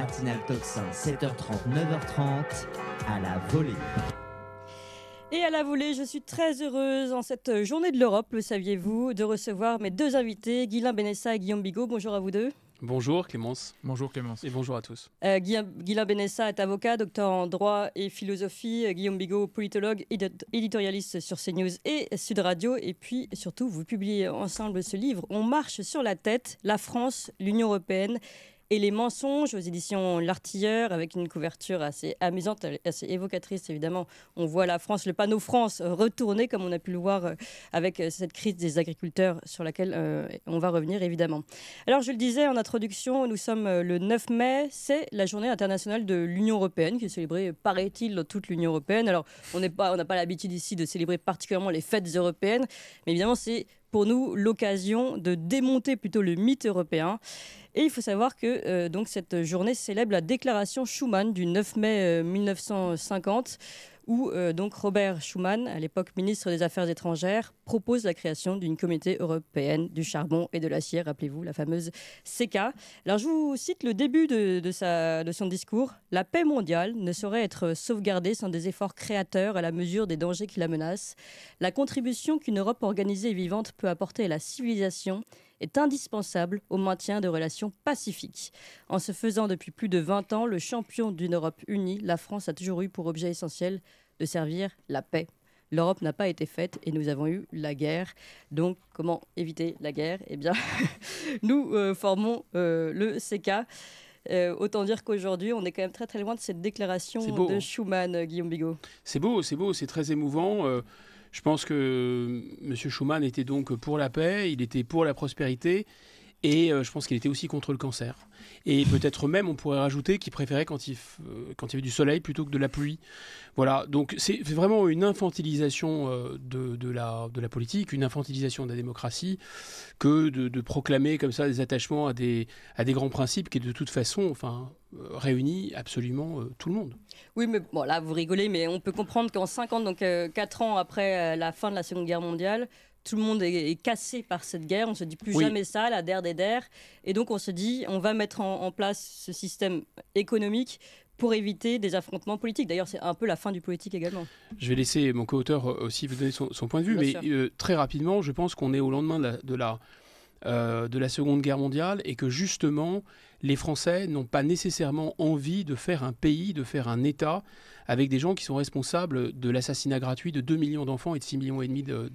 matinale Tocsin, 7h30, 9h30, à la volée. Et à la volée, je suis très heureuse en cette journée de l'Europe, le saviez-vous, de recevoir mes deux invités, Guilain Benessa et Guillaume Bigot. Bonjour à vous deux. Bonjour Clémence. Bonjour Clémence. Et bonjour à tous. Guilain Benessa est avocat, docteur en droit et philosophie. Guillaume Bigot, politologue, éditorialiste sur CNews et Sud Radio. Et puis surtout, vous publiez ensemble ce livre « On marche sur la tête, la France, l'Union européenne ». Et les mensonges aux éditions L'Artilleur, avec une couverture assez amusante, assez évocatrice évidemment. On voit la France, le panneau France retourné, comme on a pu le voir avec cette crise des agriculteurs sur laquelle on va revenir évidemment. Alors je le disais en introduction, nous sommes le 9 mai, c'est la journée internationale de l'Union européenne qui est célébrée, paraît-il, dans toute l'Union européenne. Alors on n'a pas l'habitude ici de célébrer particulièrement les fêtes européennes, mais évidemment c'est pour nous l'occasion de démonter plutôt le mythe européen. Et il faut savoir que donc cette journée célèbre la déclaration Schuman du 9 mai 1950, où donc Robert Schuman, à l'époque ministre des Affaires étrangères, propose la création d'une communauté européenne du charbon et de l'acier, rappelez-vous, la fameuse CECA. Alors je vous cite le début de son discours. « La paix mondiale ne saurait être sauvegardée sans des efforts créateurs à la mesure des dangers qui la menacent. La contribution qu'une Europe organisée et vivante peut apporter à la civilisation est indispensable au maintien de relations pacifiques. En se faisant depuis plus de 20 ans le champion d'une Europe unie, la France a toujours eu pour objet essentiel de servir la paix. L'Europe n'a pas été faite et nous avons eu la guerre. Donc, comment éviter la guerre ? Eh bien, nous formons le CECA. Autant dire qu'aujourd'hui, on est quand même très très loin de cette déclaration de Schuman, Guillaume Bigot. C'est beau, c'est très émouvant. Je pense que M. Schuman était donc pour la paix, il était pour la prospérité et je pense qu'il était aussi contre le cancer. Et peut-être même, on pourrait rajouter qu'il préférait quand il y avait du soleil plutôt que de la pluie. Voilà, donc c'est vraiment une infantilisation de la politique, une infantilisation de la démocratie, que de proclamer comme ça des attachements à des grands principes qui, de toute façon, réunit absolument tout le monde. Oui, mais bon, là, vous rigolez, mais on peut comprendre qu'en 50, donc 4 ans après la fin de la Seconde Guerre mondiale, tout le monde est cassé par cette guerre. On se dit plus jamais ça, la der des der. Et donc, on se dit, on va mettre en place ce système économique pour éviter des affrontements politiques. D'ailleurs, c'est un peu la fin du politique également. Je vais laisser mon co-auteur aussi vous donner son point de vue, Bien mais très rapidement, je pense qu'on est au lendemain de la Seconde Guerre mondiale et que justement, les Français n'ont pas nécessairement envie de faire un pays, de faire un État avec des gens qui sont responsables de l'assassinat gratuit de 2 millions d'enfants et de 6,5 millions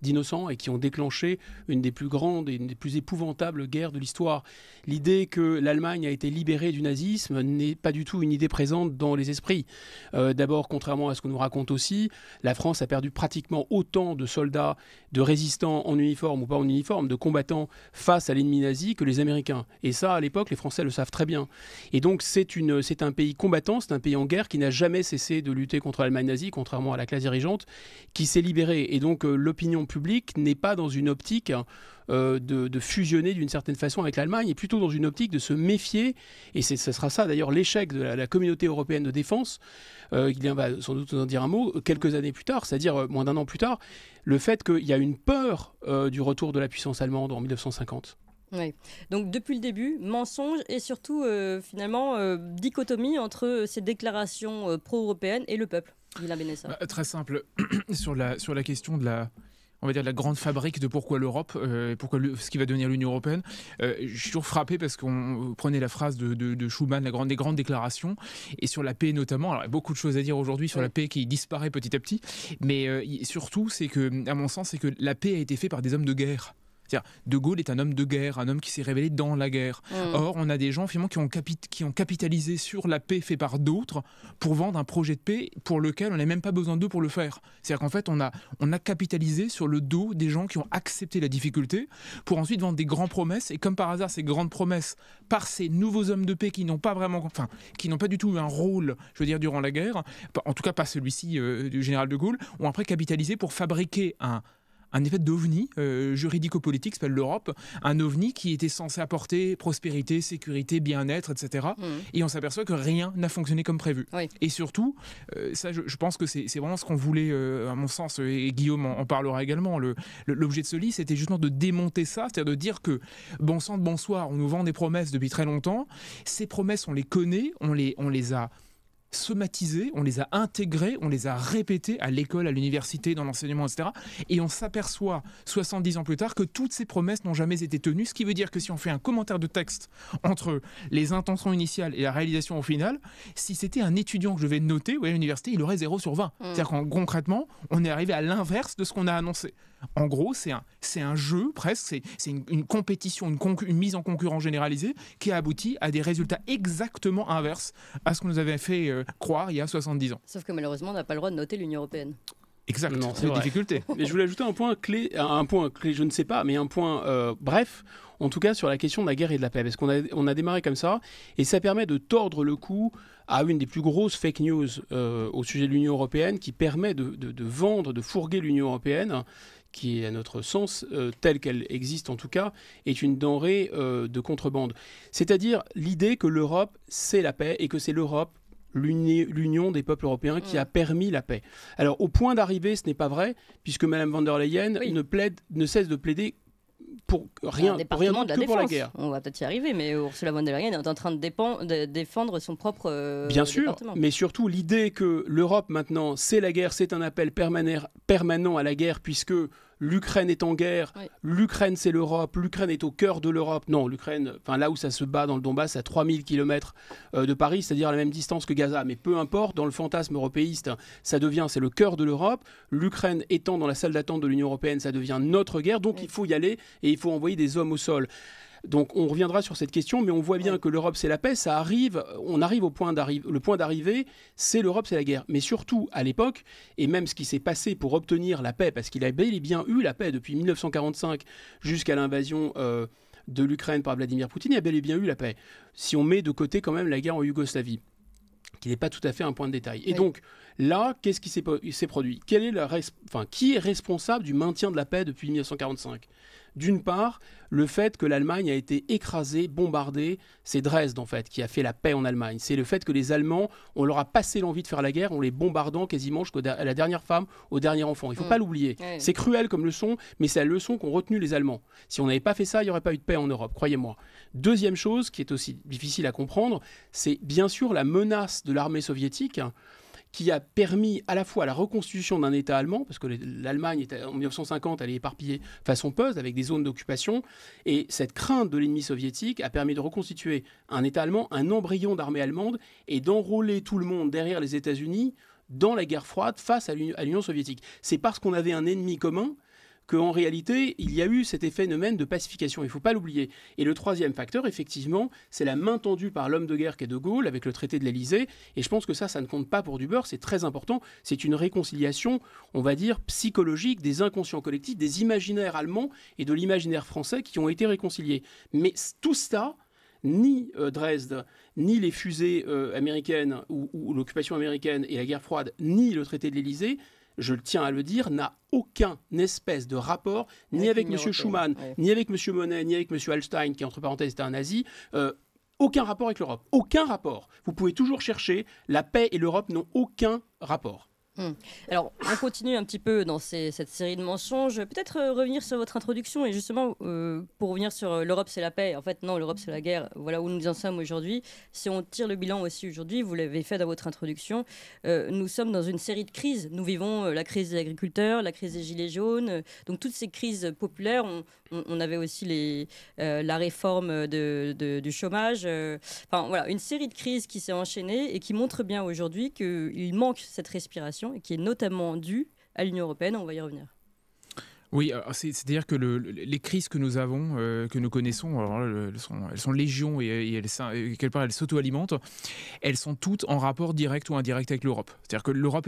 d'innocents et qui ont déclenché une des plus grandes et une des plus épouvantables guerres de l'histoire. L'idée que l'Allemagne a été libérée du nazisme n'est pas du tout une idée présente dans les esprits. D'abord, contrairement à ce qu'on nous raconte aussi, la France a perdu pratiquement autant de soldats, de résistants en uniforme ou pas en uniforme, de combattants face à l'ennemi nazi que les Américains. Et ça, à l'époque, les Français le savent très bien. Et donc, c'est un pays combattant, c'est un pays en guerre qui n'a jamais cessé de lutter contre l'Allemagne nazie, contrairement à la classe dirigeante, qui s'est libérée. Et donc, l'opinion publique n'est pas dans une optique de fusionner d'une certaine façon avec l'Allemagne, et plutôt dans une optique de se méfier, et ce sera ça d'ailleurs l'échec de la communauté européenne de défense. Il va sans doute nous en dire un mot, quelques années plus tard, c'est-à-dire moins d'un an plus tard, le fait qu'il y a une peur du retour de la puissance allemande en 1950. Oui. Donc depuis le début, mensonge et surtout finalement dichotomie entre ces déclarations pro-européennes et le peuple. Guilain Benessa. Très simple, sur la question de la grande fabrique de pourquoi l'Europe, ce qui va devenir l'Union européenne. Je suis toujours frappé parce qu'on prenait la phrase de Schuman, des grandes déclarations, et sur la paix notamment. Alors, il y a beaucoup de choses à dire aujourd'hui sur la paix qui disparaît petit à petit, mais surtout, c'est que, à mon sens, c'est que la paix a été faite par des hommes de guerre. C'est-à-dire, De Gaulle est un homme de guerre, un homme qui s'est révélé dans la guerre. Or, on a des gens finalement qui ont capitalisé sur la paix faite par d'autres pour vendre un projet de paix pour lequel on n'a même pas besoin d'eux pour le faire. C'est-à-dire qu'en fait, on a capitalisé sur le dos des gens qui ont accepté la difficulté pour ensuite vendre des grandes promesses. Et comme par hasard, ces grandes promesses, par ces nouveaux hommes de paix qui n'ont pas du tout eu un rôle, je veux dire, durant la guerre, en tout cas pas celui-ci du général de Gaulle, ont après capitalisé pour fabriquer un d'ovni juridico-politique, s'appelle l'Europe, un ovni qui était censé apporter prospérité, sécurité, bien-être, etc. Et on s'aperçoit que rien n'a fonctionné comme prévu. Oui. Et surtout, ça, je pense que c'est vraiment ce qu'on voulait, à mon sens, et Guillaume en parlera également. L'objet de ce livre, c'était justement de démonter ça, c'est-à-dire de dire que, bon sang de bonsoir, on nous vend des promesses depuis très longtemps. Ces promesses, on les connaît, on les a somatisées, on les a intégrées, on les a répétées à l'école, à l'université, dans l'enseignement, etc. Et on s'aperçoit, 70 ans plus tard, que toutes ces promesses n'ont jamais été tenues, ce qui veut dire que si on fait un commentaire de texte entre les intentions initiales et la réalisation au final, si c'était un étudiant que je vais noter à l'université, il aurait 0 sur 20. C'est-à-dire qu'en concrètement, on est arrivé à l'inverse de ce qu'on a annoncé. En gros, c'est un jeu presque, c'est une compétition, une mise en concurrence généralisée qui a abouti à des résultats exactement inverses à ce qu'on nous avait fait croire il y a 70 ans. Sauf que malheureusement, on n'a pas le droit de noter l'Union européenne. Exact, Non, c'est une difficulté. Mais je voulais ajouter un point clé, je ne sais pas, mais un point bref, en tout cas sur la question de la guerre et de la paix, parce qu'on a démarré comme ça, et ça permet de tordre le cou à une des plus grosses fake news au sujet de l'Union européenne, qui permet de vendre, de fourguer l'Union européenne, qui est à notre sens, telle qu'elle existe en tout cas, est une denrée de contrebande. C'est-à-dire l'idée que l'Europe, c'est la paix, et que c'est l'Europe, l'union des peuples européens qui a permis la paix. Alors au point d'arriver, ce n'est pas vrai, puisque Mme von der Leyen ne cesse de plaider pour rien d'autre que pour la guerre. On va peut-être y arriver, mais Ursula von der Leyen est en train de défendre son propre Bien sûr, département. mais surtout l'idée que l'Europe maintenant, c'est la guerre, c'est un appel permanent à la guerre, puisque l'Ukraine est en guerre, l'Ukraine c'est l'Europe, l'Ukraine est au cœur de l'Europe. Non, l'Ukraine, là où ça se bat dans le Donbass, à 3000 km de Paris, c'est-à-dire à la même distance que Gaza. Mais peu importe, dans le fantasme européiste, c'est le cœur de l'Europe. L'Ukraine étant dans la salle d'attente de l'Union européenne, ça devient notre guerre, donc il faut y aller et il faut envoyer des hommes au sol. Donc on reviendra sur cette question, mais on voit bien que l'Europe c'est la paix, on arrive au point d'arrivée, le point d'arrivée, c'est l'Europe c'est la guerre. Mais surtout à l'époque, et même ce qui s'est passé pour obtenir la paix, parce qu'il a bel et bien eu la paix depuis 1945 jusqu'à l'invasion de l'Ukraine par Vladimir Poutine, il a bel et bien eu la paix. Si on met de côté quand même la guerre en Yougoslavie, qui n'est pas tout à fait un point de détail. Et donc là, qu'est-ce qui s'est produit ? Qui est responsable du maintien de la paix depuis 1945 ? D'une part, le fait que l'Allemagne a été écrasée, bombardée, c'est Dresde en fait qui a fait la paix en Allemagne. C'est le fait que les Allemands, on leur a passé l'envie de faire la guerre en les bombardant quasiment jusqu'à la dernière femme, au dernier enfant. Il ne faut pas l'oublier. C'est cruel comme leçon, mais c'est la leçon qu'ont retenue les Allemands. Si on n'avait pas fait ça, il n'y aurait pas eu de paix en Europe, croyez-moi. Deuxième chose qui est aussi difficile à comprendre, c'est bien sûr la menace de l'armée soviétique, qui a permis à la fois la reconstitution d'un État allemand, parce que l'Allemagne, en 1950, elle est éparpillée façon puzzle, avec des zones d'occupation, et cette crainte de l'ennemi soviétique a permis de reconstituer un État allemand, un embryon d'armée allemande, et d'enrôler tout le monde derrière les États-Unis dans la guerre froide face à l'Union soviétique. C'est parce qu'on avait un ennemi commun qu'en réalité, il y a eu cet phénomène de pacification. Il ne faut pas l'oublier. Et le troisième facteur, effectivement, c'est la main tendue par l'homme de guerre qu'est De Gaulle avec le traité de l'Élysée. Et je pense que ça ne compte pas pour du beurre. C'est très important. C'est une réconciliation, on va dire, psychologique des inconscients collectifs, des imaginaires allemands et de l'imaginaire français qui ont été réconciliés. Mais tout ça, ni Dresde, ni les fusées américaines ou l'occupation américaine et la guerre froide, ni le traité de l'Élysée, je tiens à le dire, n'a aucun espèce de rapport, ni avec M. Schuman, ni avec M. Monnet, ni avec M. Hallstein, qui entre parenthèses était un nazi, aucun rapport avec l'Europe. Aucun rapport. Vous pouvez toujours chercher, la paix et l'Europe n'ont aucun rapport. Alors, on continue un petit peu dans cette série de mensonges. Peut-être revenir sur votre introduction et justement, pour revenir sur l'Europe, c'est la paix. En fait, non, l'Europe, c'est la guerre. Voilà où nous en sommes aujourd'hui. Si on tire le bilan aussi aujourd'hui, vous l'avez fait dans votre introduction, nous sommes dans une série de crises. Nous vivons la crise des agriculteurs, la crise des gilets jaunes. Donc, toutes ces crises populaires, on avait aussi la réforme du chômage. Enfin, voilà, une série de crises qui s'est enchaînée et qui montre bien aujourd'hui qu'il manque cette respiration et qui est notamment due à l'Union européenne. On va y revenir. Oui, c'est-à-dire que les crises que nous avons, que nous connaissons, alors là, elles sont légion et quelque part elles s'auto-alimentent. Elles sont toutes en rapport direct ou indirect avec l'Europe. C'est-à-dire que l'Europe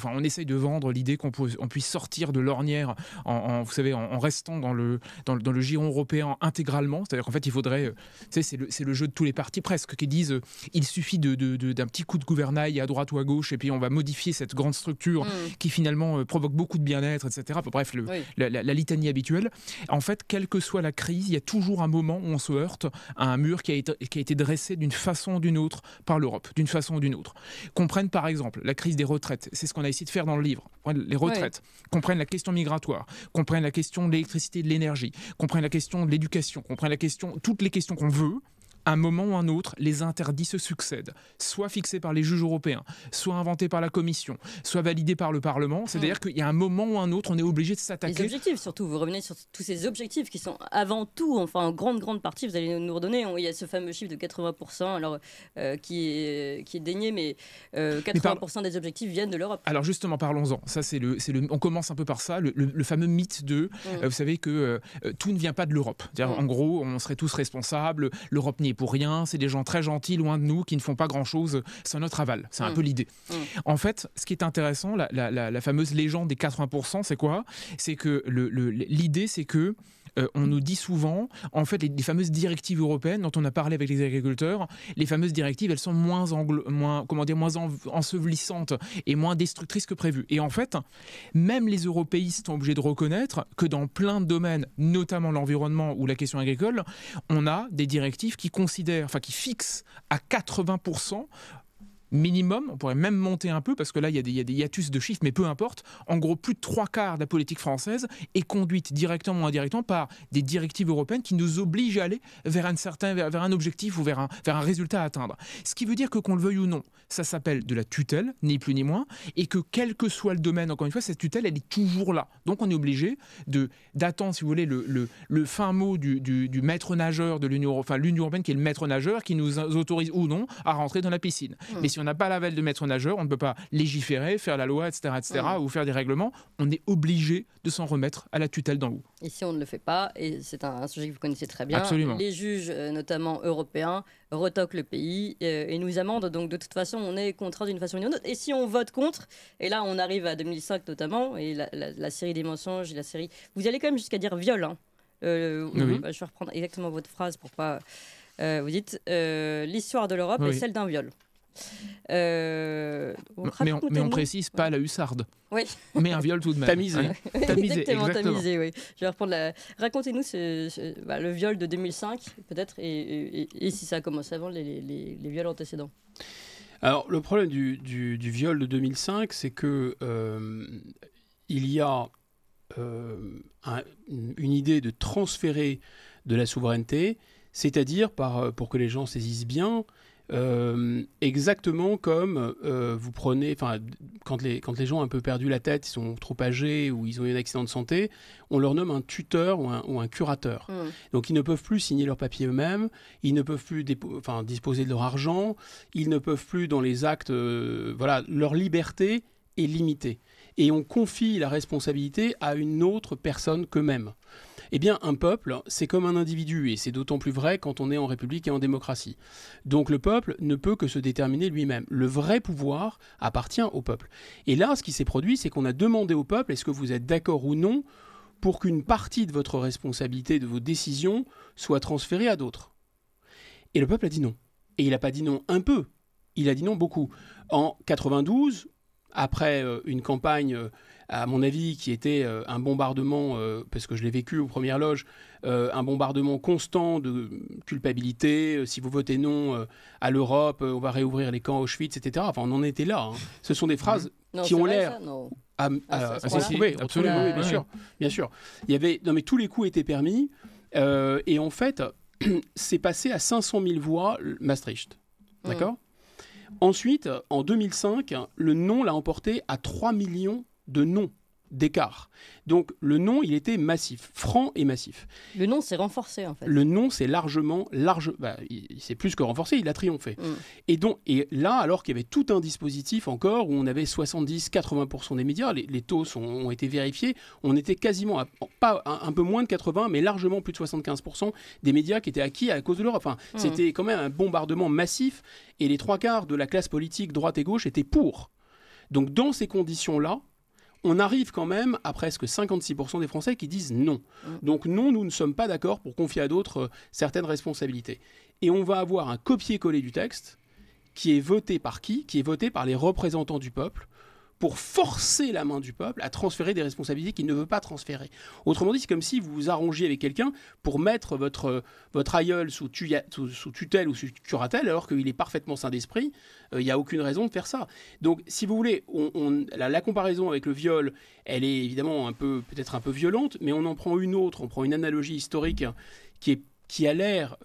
on essaye de vendre l'idée qu'on puisse sortir de l'ornière vous savez, en restant dans le giron européen intégralement. C'est-à-dire qu'en fait, il faudrait, c'est le jeu de tous les partis presque qui disent il suffit d'un petit coup de gouvernail à droite ou à gauche et puis on va modifier cette grande structure qui finalement provoque beaucoup de bien-être, etc. Bref, la litanie habituelle. En fait, quelle que soit la crise, il y a toujours un moment où on se heurte à un mur qui a été dressé d'une façon ou d'une autre par l'Europe, d'une façon ou d'une autre. Qu'on prenne par exemple la crise des retraites, c'est ce qu'on a essayé de faire dans le livre, les retraites, qu'on prenne la question migratoire, qu'on prenne la question de l'électricité et de l'énergie, qu'on prenne la question de l'éducation, qu'on prenne toutes les questions qu'on veut. À un moment ou un autre, les interdits se succèdent, soit fixés par les juges européens, soit inventés par la Commission, soit validés par le Parlement. C'est-à-dire qu'il y a un moment ou un autre, on est obligé de s'attaquer. Les objectifs, surtout. Vous revenez sur tous ces objectifs qui sont avant tout, enfin en grande partie, vous allez nous redonner. Il y a ce fameux chiffre de 80%, alors qui est dénié, mais 80% des objectifs viennent de l'Europe. Alors justement, parlons-en. Ça, on commence un peu par ça, le fameux mythe de, vous savez que tout ne vient pas de l'Europe. En gros, on serait tous responsables. L'Europe n'y est pour rien, c'est des gens très gentils loin de nous qui ne font pas grand-chose sans notre aval. C'est un peu l'idée. En fait, ce qui est intéressant, la fameuse légende des 80%, c'est quoi ? C'est que l'idée, c'est que on nous dit souvent, en fait, les fameuses directives européennes dont on a parlé avec les agriculteurs, les fameuses directives, elles sont moins ensevelissantes et moins destructrices que prévu. Et en fait, même les européistes sont obligés de reconnaître que dans plein de domaines, notamment l'environnement ou la question agricole, on a des directives qui fixent à 80% minimum, on pourrait même monter un peu parce que là il y a des hiatus de chiffres, mais peu importe. En gros, plus de 3/4 de la politique française est conduite directement ou indirectement par des directives européennes qui nous obligent à aller vers un objectif ou vers un résultat à atteindre. Ce qui veut dire que qu'on le veuille ou non, ça s'appelle de la tutelle, ni plus ni moins, et que quel que soit le domaine, encore une fois, cette tutelle, elle est toujours là. Donc on est obligé d'attendre, si vous voulez, le fin mot du maître nageur de l'Union européenne, qui est le maître nageur, qui nous autorise ou non à rentrer dans la piscine. Mais si on n'a pas l'aval de maître nageur, on ne peut pas légiférer, faire la loi, etc., ou faire des règlements. On est obligé de s'en remettre à la tutelle d'en haut. Et si on ne le fait pas, et c'est un sujet que vous connaissez très bien, absolument, les juges, notamment européens, retoquent le pays et nous amendent. Donc de toute façon, on est contraint d'une façon ou d'une autre. Et si on vote contre, et là on arrive à 2005 notamment, et la série des mensonges, et la série... Vous allez quand même jusqu'à dire viol. Hein. Oui. Je vais reprendre exactement votre phrase pour pas... vous dites, l'histoire de l'Europe est celle d'un viol. Mais on précise pas la hussarde. Oui. Mais un viol tout de même. Tamisé. Exactement. Tamisé, oui. Je vais reprendre racontez-nous le viol de 2005, peut-être, et si ça a commencé avant les viols antécédents. Alors, le problème du viol de 2005, c'est que il y a une idée de transférer de la souveraineté, c'est-à-dire, pour que les gens saisissent bien, exactement comme vous prenez, quand les gens ont un peu perdu la tête, ils sont trop âgés ou ils ont eu un accident de santé, on leur nomme un tuteur ou un curateur. Donc ils ne peuvent plus signer leurs papiers eux-mêmes, ils ne peuvent plus disposer de leur argent, ils ne peuvent plus dans les actes, leur liberté est limitée. Et on confie la responsabilité à une autre personne qu'eux-mêmes. Eh bien, un peuple, c'est comme un individu, et c'est d'autant plus vrai quand on est en République et en démocratie. Donc le peuple ne peut que se déterminer lui-même. Le vrai pouvoir appartient au peuple. Et là, ce qui s'est produit, c'est qu'on a demandé au peuple, est-ce que vous êtes d'accord ou non, pour qu'une partie de votre responsabilité, de vos décisions, soit transférée à d'autres. Et le peuple a dit non. Et il n'a pas dit non un peu, il a dit non beaucoup. En 92, après une campagne... à mon avis, qui était un bombardement, parce que je l'ai vécu aux premières loges, un bombardement constant de culpabilité. Si vous votez non à l'Europe, on va réouvrir les camps Auschwitz, etc. Enfin, on en était là. Hein. Ce sont des phrases qui ont l'air... Oui, absolument, oui, bien sûr. Il y avait... Non, mais tous les coups étaient permis. Et en fait, c'est passé à 500 000 voix Maastricht. D'accord ? Ensuite, en 2005, le non l'a emporté à 3 millions de non d'écart. Donc le non, il était massif, franc et massif. Le non s'est renforcé en fait. Le non s'est il s'est plus que renforcé, il a triomphé. Et là, alors qu'il y avait tout un dispositif encore où on avait 70-80% des médias, les taux ont été vérifiés, on était quasiment un peu moins de 80, mais largement plus de 75% des médias qui étaient acquis à cause de l'Europe. C'était quand même un bombardement massif et les 3/4 de la classe politique droite et gauche étaient pour. Donc dans ces conditions-là, on arrive quand même à presque 56% des Français qui disent non. Donc non, nous ne sommes pas d'accord pour confier à d'autres certaines responsabilités. Et on va avoir un copier-coller du texte qui est voté par qui ? Qui est voté par les représentants du peuple pour forcer la main du peuple à transférer des responsabilités qu'il ne veut pas transférer. Autrement dit, c'est comme si vous vous arrangiez avec quelqu'un pour mettre votre aïeul sous tutelle ou sous curatelle, alors qu'il est parfaitement sain d'esprit. Il n'y a aucune raison de faire ça. Donc, si vous voulez, la comparaison avec le viol, elle est évidemment peut-être un peu violente, mais on en prend une autre, on prend une analogie historique qui a l'air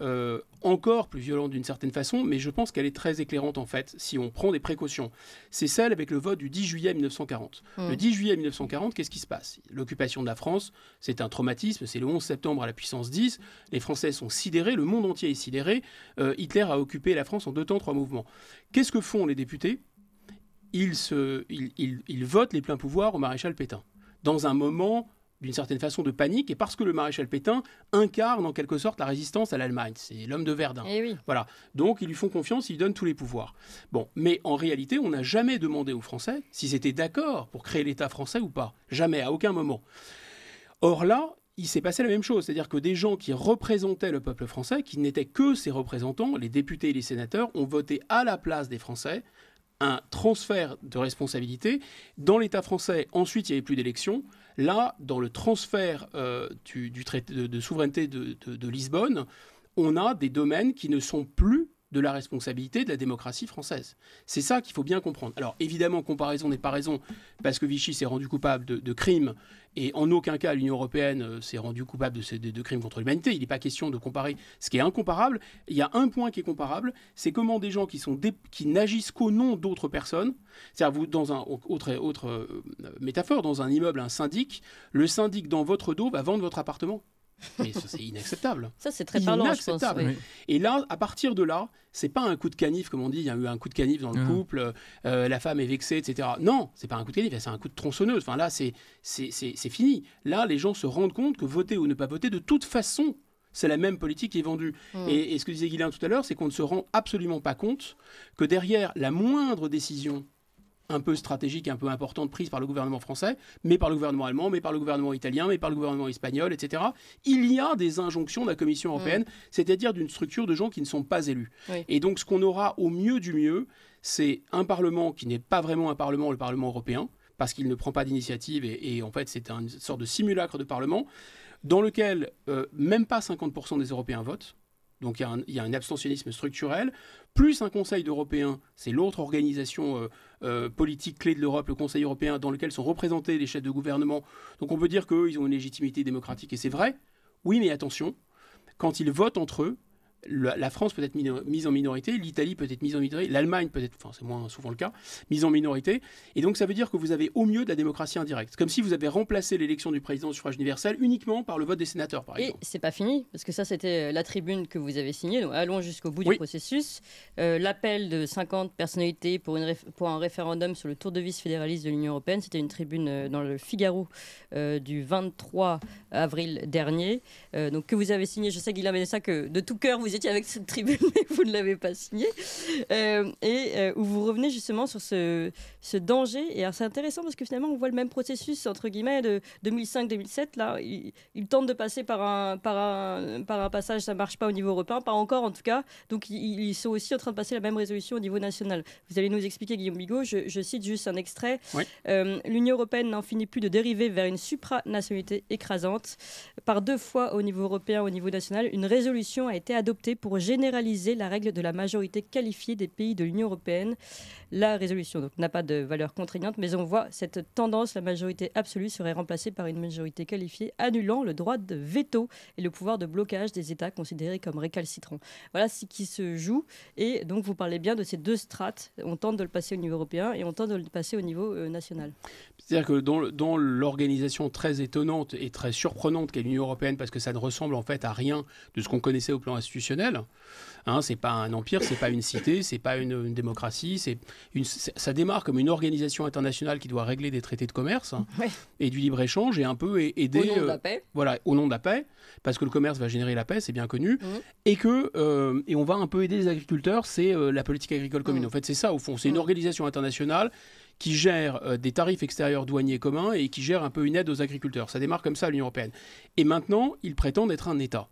encore plus violente d'une certaine façon, mais je pense qu'elle est très éclairante en fait, si on prend des précautions. C'est celle avec le vote du 10 juillet 1940. Le 10 juillet 1940, qu'est-ce qui se passe? L'occupation de la France, c'est un traumatisme, c'est le 11 septembre à la puissance 10, les Français sont sidérés, le monde entier est sidéré, Hitler a occupé la France en 2 temps, 3 mouvements. Qu'est-ce que font les députés? Ils votent les pleins pouvoirs au maréchal Pétain, dans un moment d'une certaine façon de panique, et parce que le maréchal Pétain incarne en quelque sorte la résistance à l'Allemagne. C'est l'homme de Verdun. Eh oui. Voilà. Donc ils lui font confiance, ils lui donnent tous les pouvoirs. Bon, mais en réalité, on n'a jamais demandé aux Français s'ils étaient d'accord pour créer l'État français ou pas. Jamais, à aucun moment. Or là, il s'est passé la même chose, c'est-à-dire que des gens qui représentaient le peuple français, qui n'étaient que ses représentants, les députés et les sénateurs, ont voté à la place des Français un transfert de responsabilité. Dans l'État français, ensuite, il n'y avait plus d'élection. Là, dans le transfert du traité de souveraineté de Lisbonne, on a des domaines qui ne sont plus de la responsabilité de la démocratie française. C'est ça qu'il faut bien comprendre. Alors évidemment, comparaison n'est pas raison, parce que Vichy s'est rendu coupable de crimes, et en aucun cas l'Union européenne s'est rendue coupable de crimes contre l'humanité. Il n'est pas question de comparer ce qui est incomparable. Il y a un point qui est comparable, c'est comment des gens qui n'agissent qu'au nom d'autres personnes, c'est-à-dire vous, dans un autre métaphore, dans un immeuble, un syndic, le syndic dans votre dos va vendre votre appartement. Mais ça, c'est inacceptable. Ça, c'est très parlant, je pense. Oui. Et là, à partir de là, c'est pas un coup de canif, comme on dit, il y a eu un coup de canif dans le couple, la femme est vexée, etc. Non, c'est pas un coup de canif, c'est un coup de tronçonneuse. Enfin, là, c'est fini. Là, les gens se rendent compte que voter ou ne pas voter, de toute façon, c'est la même politique qui est vendue. Et ce que disait Guylain tout à l'heure, c'est qu'on ne se rend absolument pas compte que derrière la moindre décision un peu stratégique, un peu importante prise par le gouvernement français, mais par le gouvernement allemand, mais par le gouvernement italien, mais par le gouvernement espagnol, etc. Il y a des injonctions de la Commission européenne, c'est-à-dire d'une structure de gens qui ne sont pas élus. Oui. Et donc ce qu'on aura au mieux du mieux, c'est un Parlement qui n'est pas vraiment un Parlement, le Parlement européen, parce qu'il ne prend pas d'initiative, et en fait c'est une sorte de simulacre de Parlement, dans lequel même pas 50% des Européens votent. Donc il y a un abstentionnisme structurel, plus un Conseil d'Européens, c'est l'autre organisation politique clé de l'Europe, le Conseil européen, dans lequel sont représentés les chefs de gouvernement. Donc on peut dire qu'eux, ils ont une légitimité démocratique, et c'est vrai. Oui, mais attention, quand ils votent entre eux, la France peut être mise en minorité, l'Italie peut être mise en minorité, l'Allemagne peut être, enfin c'est moins souvent le cas, mise en minorité. Et donc ça veut dire que vous avez au mieux de la démocratie indirecte. Comme si vous avez remplacé l'élection du président au suffrage universel uniquement par le vote des sénateurs, par exemple. Et c'est pas fini, parce que ça c'était la tribune que vous avez signée, donc allons jusqu'au bout du processus. L'appel de 50 personnalités pour un référendum sur le tour de vis fédéraliste de l'Union européenne, c'était une tribune dans le Figaro du 23 avril dernier, donc que vous avez signée. Je sais, Guylain Benessa, que de tout cœur vous étiez avec cette tribune, mais vous ne l'avez pas signée, où vous revenez justement sur ce danger. Et alors c'est intéressant parce que finalement on voit le même processus entre guillemets de 2005-2007. Là, ils tentent de passer par un passage, ça marche pas au niveau européen, pas encore en tout cas. Donc ils sont aussi en train de passer la même résolution au niveau national. Vous allez nous expliquer, Guillaume Bigot. Je cite juste un extrait. Oui. L'Union européenne n'en finit plus de dériver vers une supranationalité écrasante. Par 2 fois au niveau européen, au niveau national, une résolution a été adoptée pour généraliser la règle de la majorité qualifiée des pays de l'Union européenne. La résolution n'a pas de valeur contraignante, mais on voit cette tendance, la majorité absolue serait remplacée par une majorité qualifiée, annulant le droit de veto et le pouvoir de blocage des États considérés comme récalcitrants. Voilà ce qui se joue. Et donc vous parlez bien de ces 2 strates. On tente de le passer au niveau européen et on tente de le passer au niveau national. C'est-à-dire que dans l'organisation très étonnante et très surprenante qu'est l'Union européenne, parce que ça ne ressemble en fait à rien de ce qu'on connaissait au plan institutionnel, c'est pas un empire, c'est pas une cité, c'est pas une démocratie, ça démarre comme une organisation internationale qui doit régler des traités de commerce et du libre-échange et un peu aider... Au nom de la paix. Voilà, au nom de la paix, parce que le commerce va générer la paix, c'est bien connu, et on va un peu aider les agriculteurs, c'est la politique agricole commune. En fait, c'est ça, au fond, c'est une organisation internationale qui gère des tarifs extérieurs douaniers communs et qui gère un peu une aide aux agriculteurs. Ça démarre comme ça à l'Union européenne. Et maintenant, ils prétendent être un État.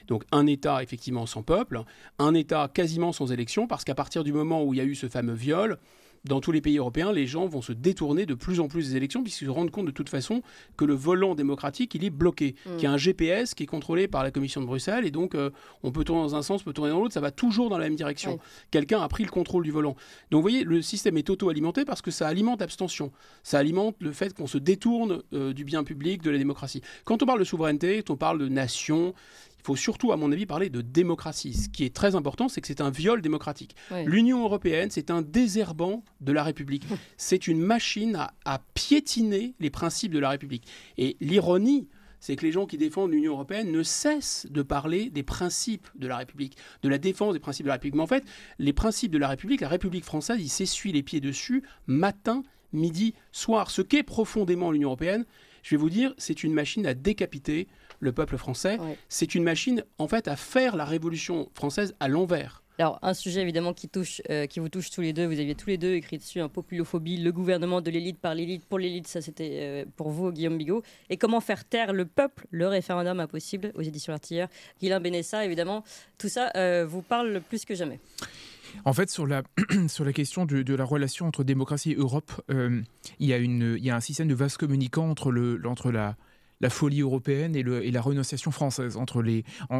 Donc un État effectivement sans peuple, un État quasiment sans élection, parce qu'à partir du moment où il y a eu ce fameux viol, dans tous les pays européens, les gens vont se détourner de plus en plus des élections puisqu'ils se rendent compte de toute façon que le volant démocratique, il est bloqué, qu'il y a un GPS qui est contrôlé par la Commission de Bruxelles et donc on peut tourner dans un sens, on peut tourner dans l'autre, ça va toujours dans la même direction. Oui. Quelqu'un a pris le contrôle du volant. Donc vous voyez, le système est auto-alimenté parce que ça alimente l'abstention. Ça alimente le fait qu'on se détourne du bien public, de la démocratie. Quand on parle de souveraineté, quand on parle de nation, il faut surtout, à mon avis, parler de démocratie. Ce qui est très important, c'est que c'est un viol démocratique. Oui. L'Union européenne, c'est un désherbant de la République. C'est une machine à piétiner les principes de la République. Et l'ironie, c'est que les gens qui défendent l'Union européenne ne cessent de parler des principes de la République, de la défense des principes de la République. Mais en fait, les principes de la République française, ils s'essuient les pieds dessus matin, midi, soir. Ce qu'est profondément l'Union européenne, je vais vous dire, c'est une machine à décapiter le peuple français. Ouais. C'est une machine, en fait, à faire la Révolution française à l'envers. Alors, un sujet évidemment qui vous touche tous les deux, vous aviez tous les deux écrit dessus, populophobie, le gouvernement de l'élite par l'élite, pour l'élite, ça c'était pour vous, Guillaume Bigot. Et comment faire taire le peuple, le référendum impossible, aux éditions L'Artilleur. Guilain Benessa, évidemment, tout ça vous parle plus que jamais. En fait, sur la question de la relation entre démocratie et Europe, il y a un système de vase communicant entre la folie européenne et la renonciation française, entre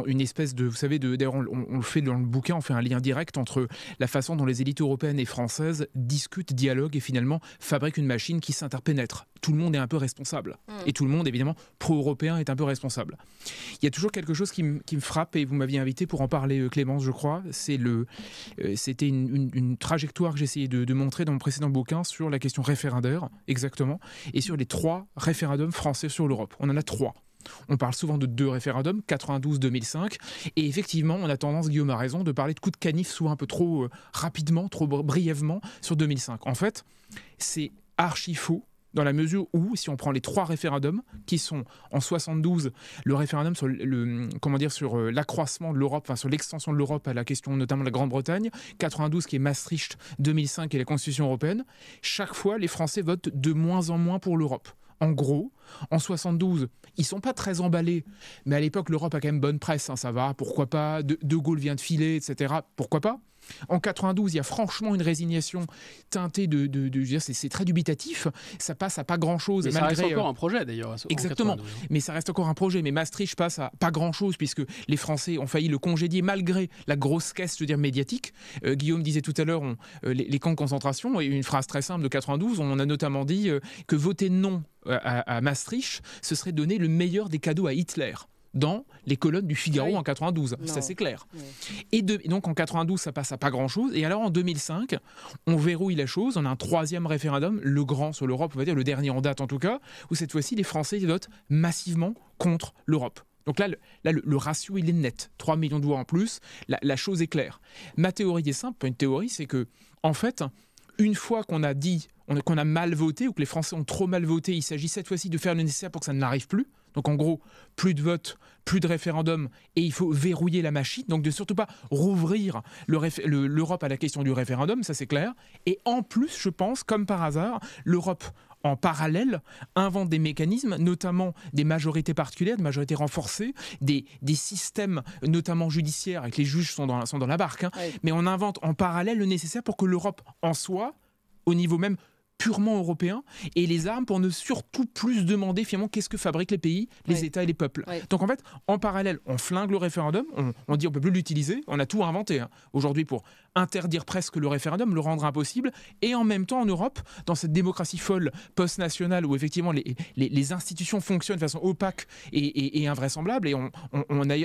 une espèce de, vous savez, d'ailleurs on le fait dans le bouquin, on fait un lien direct entre la façon dont les élites européennes et françaises discutent, dialoguent et finalement fabriquent une machine qui s'interpénètre. Tout le monde est un peu responsable. Et tout le monde, évidemment, pro-européen est un peu responsable. Il y a toujours quelque chose qui me frappe, et vous m'aviez invité pour en parler, Clémence, je crois. C'était une trajectoire que j'essayais de montrer dans mon précédent bouquin sur la question référendaire, exactement, et sur les 3 référendums français sur l'Europe. On en a 3. On parle souvent de 2 référendums, 92-2005, et effectivement, on a tendance, Guillaume a raison, de parler de coups de canif souvent un peu trop rapidement, trop brièvement sur 2005. En fait, c'est archi faux, dans la mesure où, si on prend les 3 référendums, qui sont en 72, le référendum sur l'accroissement de l'Europe, enfin sur l'extension de l'Europe à la question notamment de la Grande-Bretagne, 92 qui est Maastricht, 2005 qui est la Constitution européenne, chaque fois les Français votent de moins en moins pour l'Europe. En gros, en 72, ils sont pas très emballés, mais à l'époque, l'Europe a quand même bonne presse, hein, ça va, pourquoi pas, De Gaulle vient de filer, etc., pourquoi pas. En 92, il y a franchement une résignation teintée de c'est très dubitatif, ça passe à pas grand-chose. Mais malgré, ça reste encore un projet d'ailleurs. Exactement, mais ça reste encore un projet. Mais Maastricht passe à pas grand-chose puisque les Français ont failli le congédier malgré la grosse caisse, je veux dire, médiatique. Guillaume disait tout à l'heure, les camps de concentration, et une phrase très simple de 92, on a notamment dit que voter non à Maastricht, ce serait donner le meilleur des cadeaux à Hitler. Dans les colonnes du Figaro en 92, ça c'est clair. Oui. Et donc en 92, ça passe à pas grand-chose. Et alors en 2005, on verrouille la chose. On a un 3e référendum, le grand sur l'Europe, on va dire le dernier en date en tout cas, où cette fois-ci les Français votent massivement contre l'Europe. Donc là, le ratio, il est net. 3 millions de voix en plus, la chose est claire. Ma théorie est simple, pas une théorie, c'est que, en fait, une fois qu'on a dit, qu'on a mal voté, ou que les Français ont trop mal voté, il s'agit cette fois-ci de faire le nécessaire pour que ça n'arrive plus. Donc en gros, plus de votes, plus de référendums, et il faut verrouiller la machine, donc de surtout pas rouvrir l'Europe à la question du référendum, ça c'est clair. Et en plus, je pense, comme par hasard, l'Europe, en parallèle, invente des mécanismes, notamment des majorités particulières, des majorités renforcées, des systèmes, notamment judiciaires, avec les juges sont dans la barque, hein, oui. Mais on invente en parallèle le nécessaire pour que l'Europe en soit, au niveau même purement européen, et les armes pour ne surtout plus demander finalement qu'est-ce que fabriquent les pays, les États et les peuples. Oui. Donc en fait, en parallèle, on flingue le référendum, on dit on ne peut plus l'utiliser, on a tout inventé aujourd'hui pour interdire presque le référendum, le rendre impossible, et en même temps en Europe, dans cette démocratie folle post-nationale où effectivement les institutions fonctionnent de façon opaque et invraisemblable, et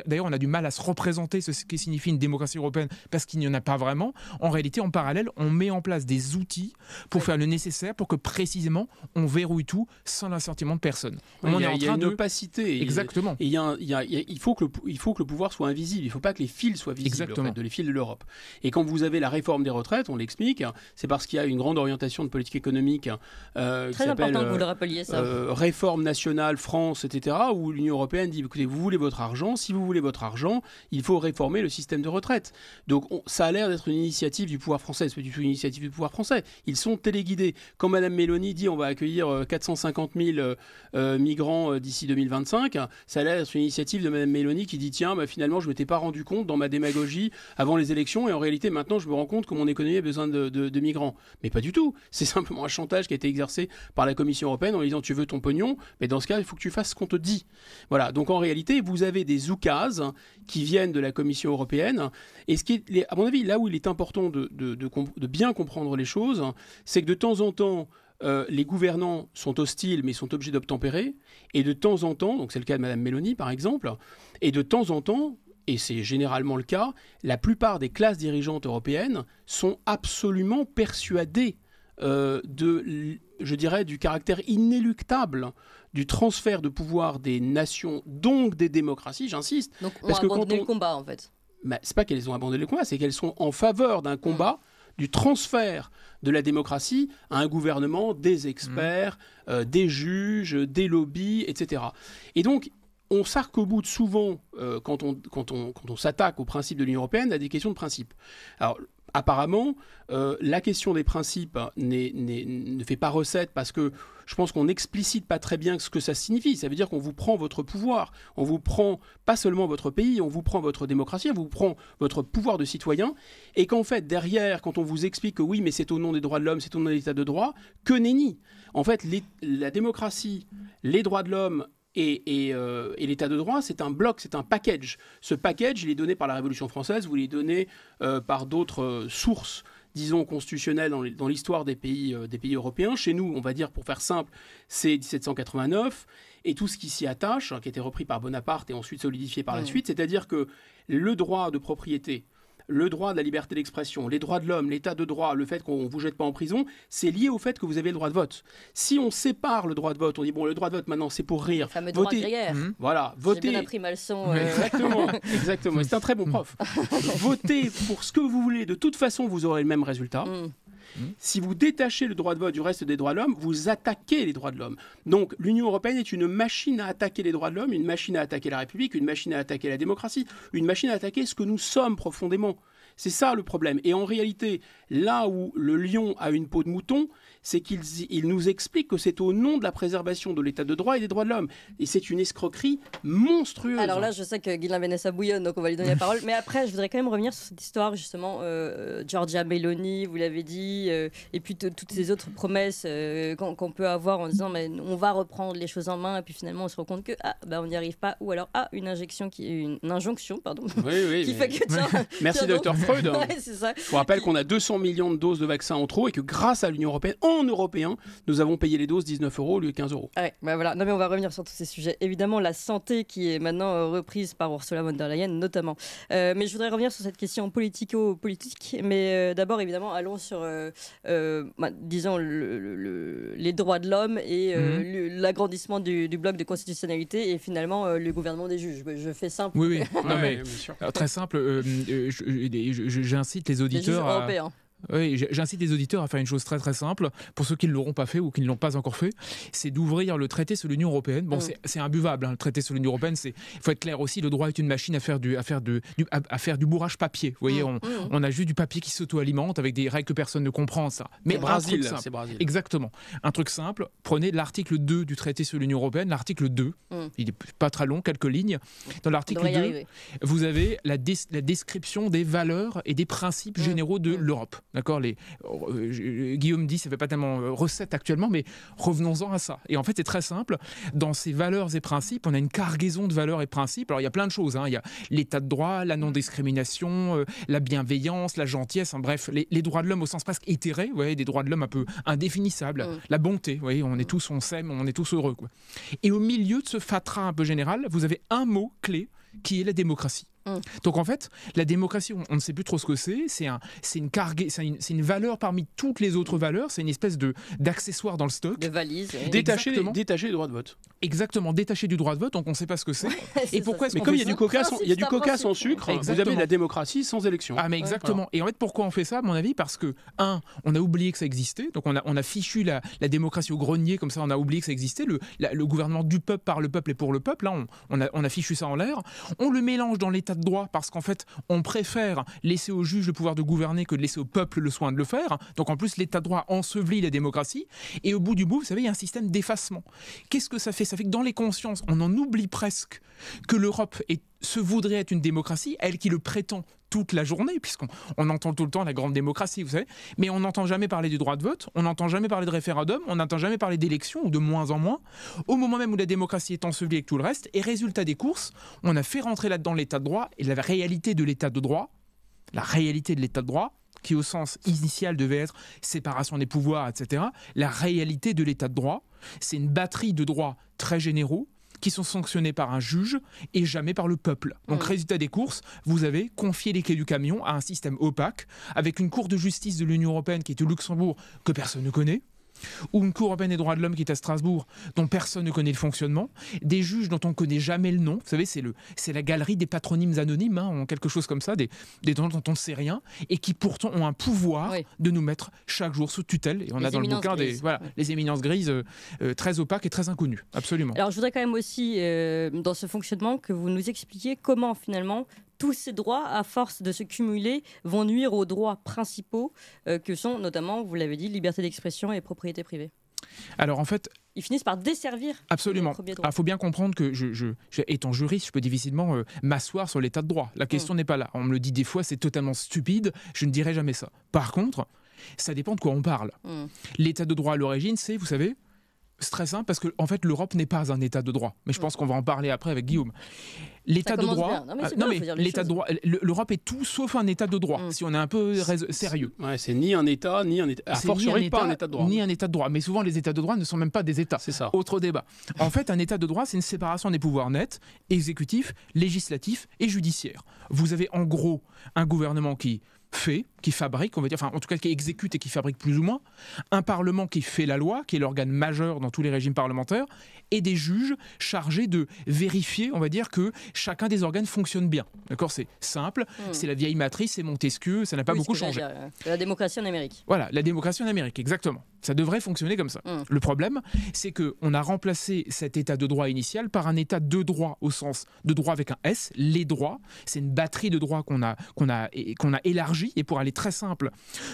d'ailleurs on a du mal à se représenter ce qui signifie une démocratie européenne parce qu'il n'y en a pas vraiment. En réalité, en parallèle, on met en place des outils pour faire le nécessaire pour que précisément on verrouille tout sans l'assentiment de personne. Il y a une opacité. Exactement. Et il faut que le pouvoir soit invisible. Il ne faut pas que les fils soient visibles, en fait, les fils de l'Europe. Et quand vous avez la réforme des retraites, on l'explique, c'est parce qu'il y a une grande orientation de politique économique très important que vous le rappeliez, ça. Réforme nationale, France, etc., où l'Union européenne dit, écoutez, vous voulez votre argent, si vous voulez votre argent, il faut réformer le système de retraite. Donc ça a l'air d'être une initiative du pouvoir français, c'est pas du tout une initiative du pouvoir français. Ils sont téléguidés. quand Mme Meloni dit on va accueillir 450 000 migrants d'ici 2025, ça a l'air d'être une initiative de Mme Meloni qui dit tiens, finalement, je ne m'étais pas rendu compte dans ma démagogie avant les élections et en réalité, maintenant, je me rends compte que mon économie a besoin de migrants. Mais pas du tout. C'est simplement un chantage qui a été exercé par la Commission européenne en disant tu veux ton pognon, mais dans ce cas, il faut que tu fasses ce qu'on te dit. Voilà. Donc en réalité, vous avez des oukases qui viennent de la Commission européenne. Et ce qui est, à mon avis, là où il est important de bien comprendre les choses, c'est que de temps en temps, les gouvernants sont hostiles, mais sont obligés d'obtempérer. Et de temps en temps, donc c'est le cas de Mme Meloni, par exemple, et de temps en temps, et c'est généralement le cas, la plupart des classes dirigeantes européennes sont absolument persuadées je dirais, du caractère inéluctable du transfert de pouvoir des nations, donc des démocraties, j'insiste. Donc on a abandonné le combat, en fait. C'est pas qu'elles ont abandonné le combat, c'est qu'elles sont en faveur d'un combat, du transfert de la démocratie à un gouvernement, des experts, des juges, des lobbies, etc. Et donc, on s'arc-boute souvent, quand on s'attaque aux principes de l'Union européenne, à des questions de principe. Alors, apparemment, la question des principes ne fait pas recette parce que je pense qu'on n'explicite pas très bien ce que ça signifie. Ça veut dire qu'on vous prend votre pouvoir, on vous prend pas seulement votre pays, on vous prend votre démocratie, on vous prend votre pouvoir de citoyen, et qu'en fait, derrière, quand on vous explique que oui, mais c'est au nom des droits de l'homme, c'est au nom de l'état de droit, que nenni. En fait, la démocratie, les droits de l'homme, et l'état de droit, c'est un bloc, c'est un package. Ce package, il est donné par la Révolution française, ou il est donné par d'autres sources, disons, constitutionnelles dans l'histoire des pays européens. Chez nous, on va dire, pour faire simple, c'est 1789, et tout ce qui s'y attache, qui a été repris par Bonaparte et ensuite solidifié par la suite, c'est-à-dire que le droit de propriété, le droit de la liberté d'expression, les droits de l'homme, l'état de droit, le fait qu'on ne vous jette pas en prison, c'est lié au fait que vous avez le droit de vote. Si on sépare le droit de vote, on dit bon, le droit de vote maintenant c'est pour rire. Le fameux droit de gruyère. Voilà, voter. J'ai bien appris ma leçon. Exactement. C'est un très bon prof. Votez pour ce que vous voulez. De toute façon, vous aurez le même résultat. Si vous détachez le droit de vote du reste des droits de l'homme, vous attaquez les droits de l'homme. Donc l'Union européenne est une machine à attaquer les droits de l'homme, une machine à attaquer la République, une machine à attaquer la démocratie, une machine à attaquer ce que nous sommes profondément. C'est ça le problème. Et en réalité, là où le lion a une peau de mouton, c'est qu'il nous explique que c'est au nom de la préservation de l'état de droit et des droits de l'homme. Et c'est une escroquerie monstrueuse. Alors là, je sais que Ghislain Vanessa bouillonne, donc on va lui donner la parole. Mais après, je voudrais quand même revenir sur cette histoire, justement, Giorgia Meloni, vous l'avez dit, et puis toutes ces autres promesses qu'on peut avoir en disant mais on va reprendre les choses en main, et puis finalement on se rend compte que on n'y arrive pas, ou alors une injonction, qui fait que tiens, merci Dr Freud. Ouais, c'est ça. Je vous rappelle qu'on a 200 millions de doses de vaccins en trop et que grâce à l'Union européenne, en européen, nous avons payé les doses 19 € au lieu de 15 €. Ouais, voilà. Non mais on va revenir sur tous ces sujets. Évidemment, la santé qui est maintenant reprise par Ursula von der Leyen notamment. Mais je voudrais revenir sur cette question politico-politique. Mais d'abord, évidemment, allons sur, disons, les droits de l'homme et l'agrandissement du bloc de constitutionnalité et finalement le gouvernement des juges. Je fais simple. Oui. Non, mais alors, très simple. J'incite les auditeurs à... Oui, j'incite les auditeurs à faire une chose très très simple, pour ceux qui ne l'auront pas fait ou qui ne l'ont pas encore fait, c'est d'ouvrir le traité sur l'Union européenne. Bon, c'est imbuvable, le traité sur l'Union européenne, il faut être clair aussi, le droit est une machine à faire du bourrage papier. Vous voyez, on a juste du papier qui s'auto-alimente avec des règles que personne ne comprend, ça. Mais Brésil. Exactement. Un truc simple, prenez l'article 2 du traité sur l'Union européenne, l'article 2, il n'est pas très long, quelques lignes. Dans l'article 2, vous avez la description des valeurs et des principes généraux de l'Europe. D'accord, Guillaume dit, ça ne fait pas tellement recette actuellement, mais revenons-en à ça. Et en fait, c'est très simple. Dans ces valeurs et principes, on a une cargaison de valeurs et principes. Alors, il y a plein de choses. Il y a l'état de droit, la non-discrimination, la bienveillance, la gentillesse. Bref, les droits de l'homme au sens presque éthéré, des droits de l'homme un peu indéfinissables. La bonté, on s'aime, on est tous heureux. Et au milieu de ce fatras un peu général, vous avez un mot clé qui est la démocratie. Donc en fait, la démocratie, on ne sait plus trop ce que c'est une valeur parmi toutes les autres valeurs, c'est une espèce d'accessoire dans le stock. De valise. Détaché du droit de vote. Exactement, détaché du droit de vote, donc on ne sait pas ce que c'est. Et pourquoi est-ce qu'on fait ça ? Mais comme il y a du coca sans sucre, vous avez de la démocratie sans élection. Ah mais exactement. Et en fait, pourquoi on fait ça, à mon avis ? Parce que, on a oublié que ça existait, donc on a fichu la démocratie au grenier, comme ça on a oublié que ça existait, le gouvernement du peuple, par le peuple et pour le peuple, là on a fichu ça en l'air, on le mélange dans l'état l'état de droit parce qu'en fait, on préfère laisser aux juges le pouvoir de gouverner que de laisser au peuple le soin de le faire. Donc en plus, l'état de droit ensevelit la démocratie. Et au bout du bout, vous savez, il y a un système d'effacement. Qu'est-ce que ça fait ? Ça fait que dans les consciences, on en oublie presque que l'Europe se voudrait être une démocratie, elle qui le prétend toute la journée, puisqu'on entend tout le temps la grande démocratie, vous savez, mais on n'entend jamais parler du droit de vote, on n'entend jamais parler de référendum, on n'entend jamais parler d'élections, ou de moins en moins, au moment même où la démocratie est ensevelie avec tout le reste, et résultat des courses, on a fait rentrer là-dedans l'état de droit, et la réalité de l'état de droit, qui au sens initial devait être séparation des pouvoirs, etc., la réalité de l'état de droit, c'est une batterie de droits très généraux, qui sont sanctionnés par un juge et jamais par le peuple. Donc, résultat des courses, vous avez confié les clés du camion à un système opaque, avec une cour de justice de l'Union européenne qui est au Luxembourg, que personne ne connaît, ou une cour européenne des droits de l'homme qui est à Strasbourg, dont personne ne connaît le fonctionnement, des juges dont on ne connaît jamais le nom, vous savez, c'est la galerie des patronymes anonymes, en quelque chose comme ça, des gens dont on ne sait rien, et qui pourtant ont un pouvoir de nous mettre chaque jour sous tutelle, et on a dans le bouquin les éminences grises très opaques et très inconnues, absolument. Alors je voudrais quand même aussi, dans ce fonctionnement, que vous nous expliquiez comment finalement tous ces droits, à force de se cumuler, vont nuire aux droits principaux que sont notamment, vous l'avez dit, liberté d'expression et propriété privée. Alors en fait, ils finissent par desservir. Absolument. Il faut bien comprendre que, étant juriste, je peux difficilement m'asseoir sur l'état de droit. La question n'est pas là. On me le dit des fois, c'est totalement stupide. Je ne dirai jamais ça. Par contre, ça dépend de quoi on parle. L'état de droit à l'origine, c'est, vous savez, c'est très simple parce que en fait, l'Europe n'est pas un état de droit. Mais je pense qu'on va en parler après avec Guillaume. L'état de droit, l'état de droit, l'Europe est tout sauf un état de droit. Si on est un peu sérieux. Ouais, c'est ni un état, ni un état. A fortiori pas un état de droit. Ni un état de droit. Mais souvent, les états de droit ne sont même pas des états. C'est ça. Autre débat. En fait, un état de droit, c'est une séparation des pouvoirs nets, exécutif, législatif et judiciaire. Vous avez en gros un gouvernement qui fabrique, on va dire, enfin en tout cas qui exécute et qui fabrique plus ou moins, un parlement qui fait la loi, qui est l'organe majeur dans tous les régimes parlementaires, et des juges chargés de vérifier, on va dire, que chacun des organes fonctionne bien. D'accord ? C'est simple, c'est la vieille matrice, c'est Montesquieu, ça n'a pas beaucoup changé. La démocratie en Amérique. Voilà, la démocratie en Amérique, exactement. Ça devrait fonctionner comme ça. Le problème, c'est qu'on a remplacé cet état de droit initial par un état de droit au sens de droit avec un S, les droits. C'est une batterie de droits qu'on a élargi. Et pour aller très simple,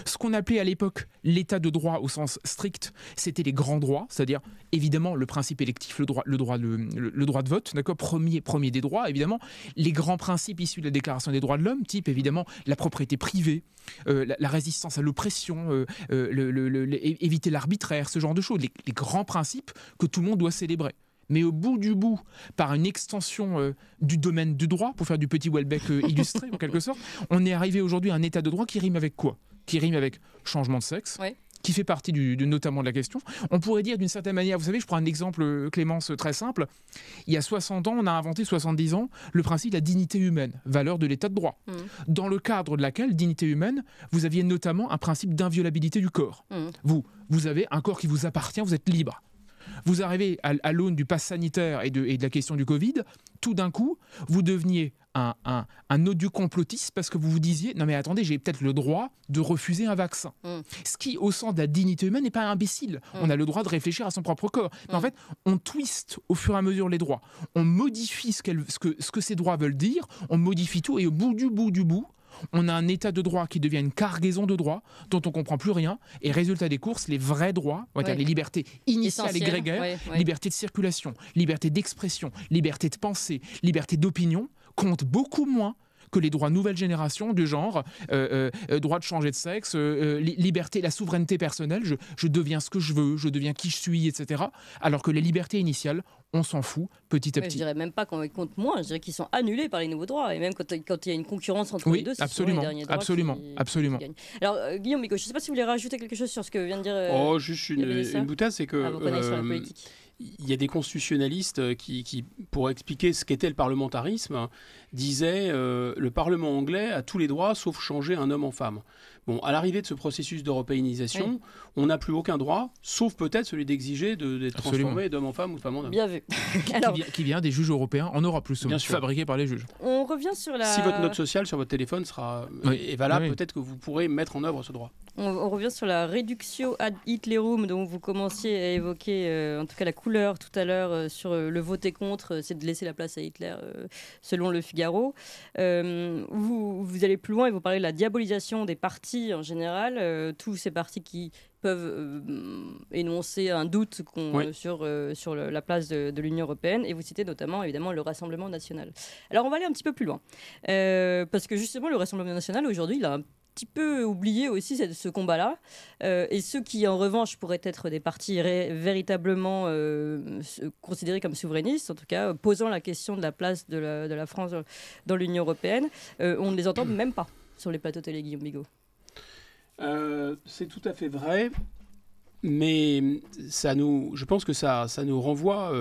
ce qu'on appelait à l'époque l'état de droit au sens strict, c'était les grands droits, c'est-à-dire évidemment le principe électif, le droit de vote, d'accord, premier des droits, évidemment, les grands principes issus de la Déclaration des droits de l'homme, type évidemment la propriété privée, la résistance à l'oppression, éviter l'arbitraire, ce genre de choses, les grands principes que tout le monde doit célébrer. Mais au bout du bout, par une extension du domaine du droit, pour faire du petit Welbeck illustré en quelque sorte, on est arrivé aujourd'hui à un état de droit qui rime avec quoi ? Qui rime avec changement de sexe, qui fait partie notamment de la question. On pourrait dire d'une certaine manière, vous savez, je prends un exemple, Clémence, très simple. Il y a 60 ans, on a inventé 70 ans le principe de la dignité humaine, valeur de l'état de droit. Dans le cadre de laquelle, dignité humaine, vous aviez notamment un principe d'inviolabilité du corps. Vous avez un corps qui vous appartient, vous êtes libre. Vous arrivez à l'aune du pass sanitaire et de la question du Covid, tout d'un coup, vous deveniez un odieux complotiste parce que vous vous disiez « Non mais attendez, j'ai peut-être le droit de refuser un vaccin. » Ce qui, au sens de la dignité humaine, n'est pas imbécile. On a le droit de réfléchir à son propre corps. Mais en fait, on twiste au fur et à mesure les droits. On modifie ce que ces droits veulent dire, on modifie tout et au bout du bout, on a un état de droit qui devient une cargaison de droits dont on ne comprend plus rien. Et résultat des courses, les vrais droits, on va dire les libertés initiales et grégaires, liberté de circulation, liberté d'expression, liberté de pensée, liberté d'opinion, comptent beaucoup moins que les droits nouvelle génération du genre, droit de changer de sexe, liberté, la souveraineté personnelle, je deviens ce que je veux, je deviens qui je suis, etc. Alors que les libertés initiales, on s'en fout petit à petit. Je dirais même pas qu'on compte moins, je dirais qu'ils sont annulés par les nouveaux droits. Et même quand il y a une concurrence entre les deux, c'est souvent les derniers droits qui gagnent. Alors Guillaume Bigot, je ne sais pas si vous voulez rajouter quelque chose sur ce que vient de dire. Juste une boutade, c'est que il y a des constitutionnalistes qui, pour expliquer ce qu'était le parlementarisme, disaient le Parlement anglais a tous les droits sauf changer un homme en femme. Bon, à l'arrivée de ce processus d'européanisation, on n'a plus aucun droit, sauf peut-être celui d'exiger d'être transformé d'homme en femme ou de femme en homme. Bien vu. Qui vient des juges européens en Europe, plus fabriqués par les juges. On revient sur la... Si votre note sociale sur votre téléphone est valable, peut-être que vous pourrez mettre en œuvre ce droit. On revient sur la reductio ad Hitlerum dont vous commenciez à évoquer, en tout cas la couleur tout à l'heure, sur le voter contre, c'est de laisser la place à Hitler, selon le Figaro. Vous allez plus loin et vous parlez de la diabolisation des partis en général, tous ces partis qui peuvent énoncer un doute sur la place de l'Union européenne, et vous citez notamment évidemment le Rassemblement national. Alors on va aller un petit peu plus loin, parce que justement le Rassemblement national aujourd'hui il a un petit peu oublié aussi ce combat-là, et ceux qui en revanche pourraient être des partis véritablement considérés comme souverainistes, en tout cas posant la question de la place de la France dans l'Union européenne, on ne les entend même pas sur les plateaux télé, Guillaume Bigot. C'est tout à fait vrai, mais je pense que ça nous renvoie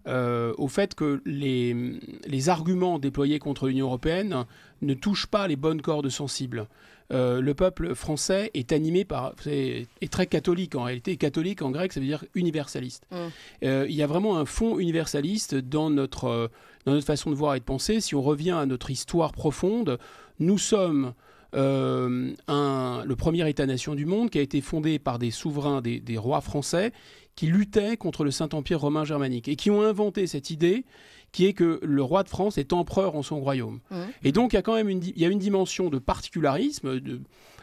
au fait que les arguments déployés contre l'Union européenne ne touchent pas les bonnes cordes sensibles. Le peuple français est animé est très catholique en réalité. Catholique en grec, ça veut dire universaliste. Il y a vraiment un fond universaliste dans notre façon de voir et de penser. Si on revient à notre histoire profonde, nous sommes le premier État-nation du monde qui a été fondé par des souverains, des rois français qui luttaient contre le Saint-Empire romain germanique et qui ont inventé cette idée qui est que le roi de France est empereur en son royaume. Et donc il y a quand même une dimension de particularisme.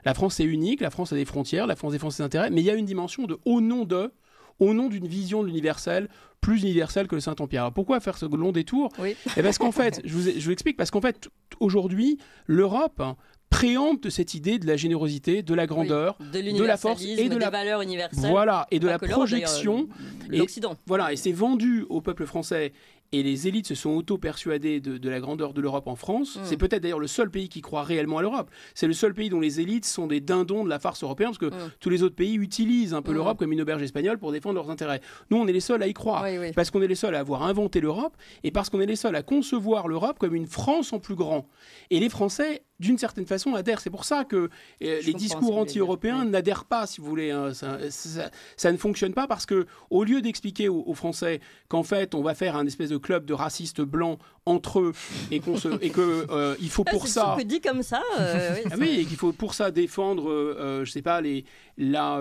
La France est unique, la France a des frontières, la France défend ses intérêts, mais il y a une dimension de au nom d'une vision de l'universel, plus universelle que le Saint-Empire. Alors pourquoi faire ce long détour ? Et parce qu'en fait, je vous explique, parce qu'en fait, aujourd'hui, l'Europe préempte cette idée de la générosité, de la grandeur, de la force et de la valeur universelle. Voilà, et de la projection. L'Occident. Voilà, et c'est vendu au peuple français. Et les élites se sont auto-persuadées de la grandeur de l'Europe en France. C'est peut-être d'ailleurs le seul pays qui croit réellement à l'Europe. C'est le seul pays dont les élites sont des dindons de la farce européenne, parce que tous les autres pays utilisent un peu l'Europe comme une auberge espagnole pour défendre leurs intérêts. Nous, on est les seuls à y croire, parce qu'on est les seuls à avoir inventé l'Europe, et parce qu'on est les seuls à concevoir l'Europe comme une France en plus grand. Et les Français, d'une certaine façon, adhèrent. C'est pour ça que les discours anti-européens n'adhèrent pas, si vous voulez. Hein. Ça ne fonctionne pas, parce que au lieu d'expliquer aux Français qu'en fait, on va faire un espèce de club de racistes blancs entre eux et qu'il faut pour ça... C'est dit comme ça. Et qu'il faut pour ça défendre, je sais pas, les Ursula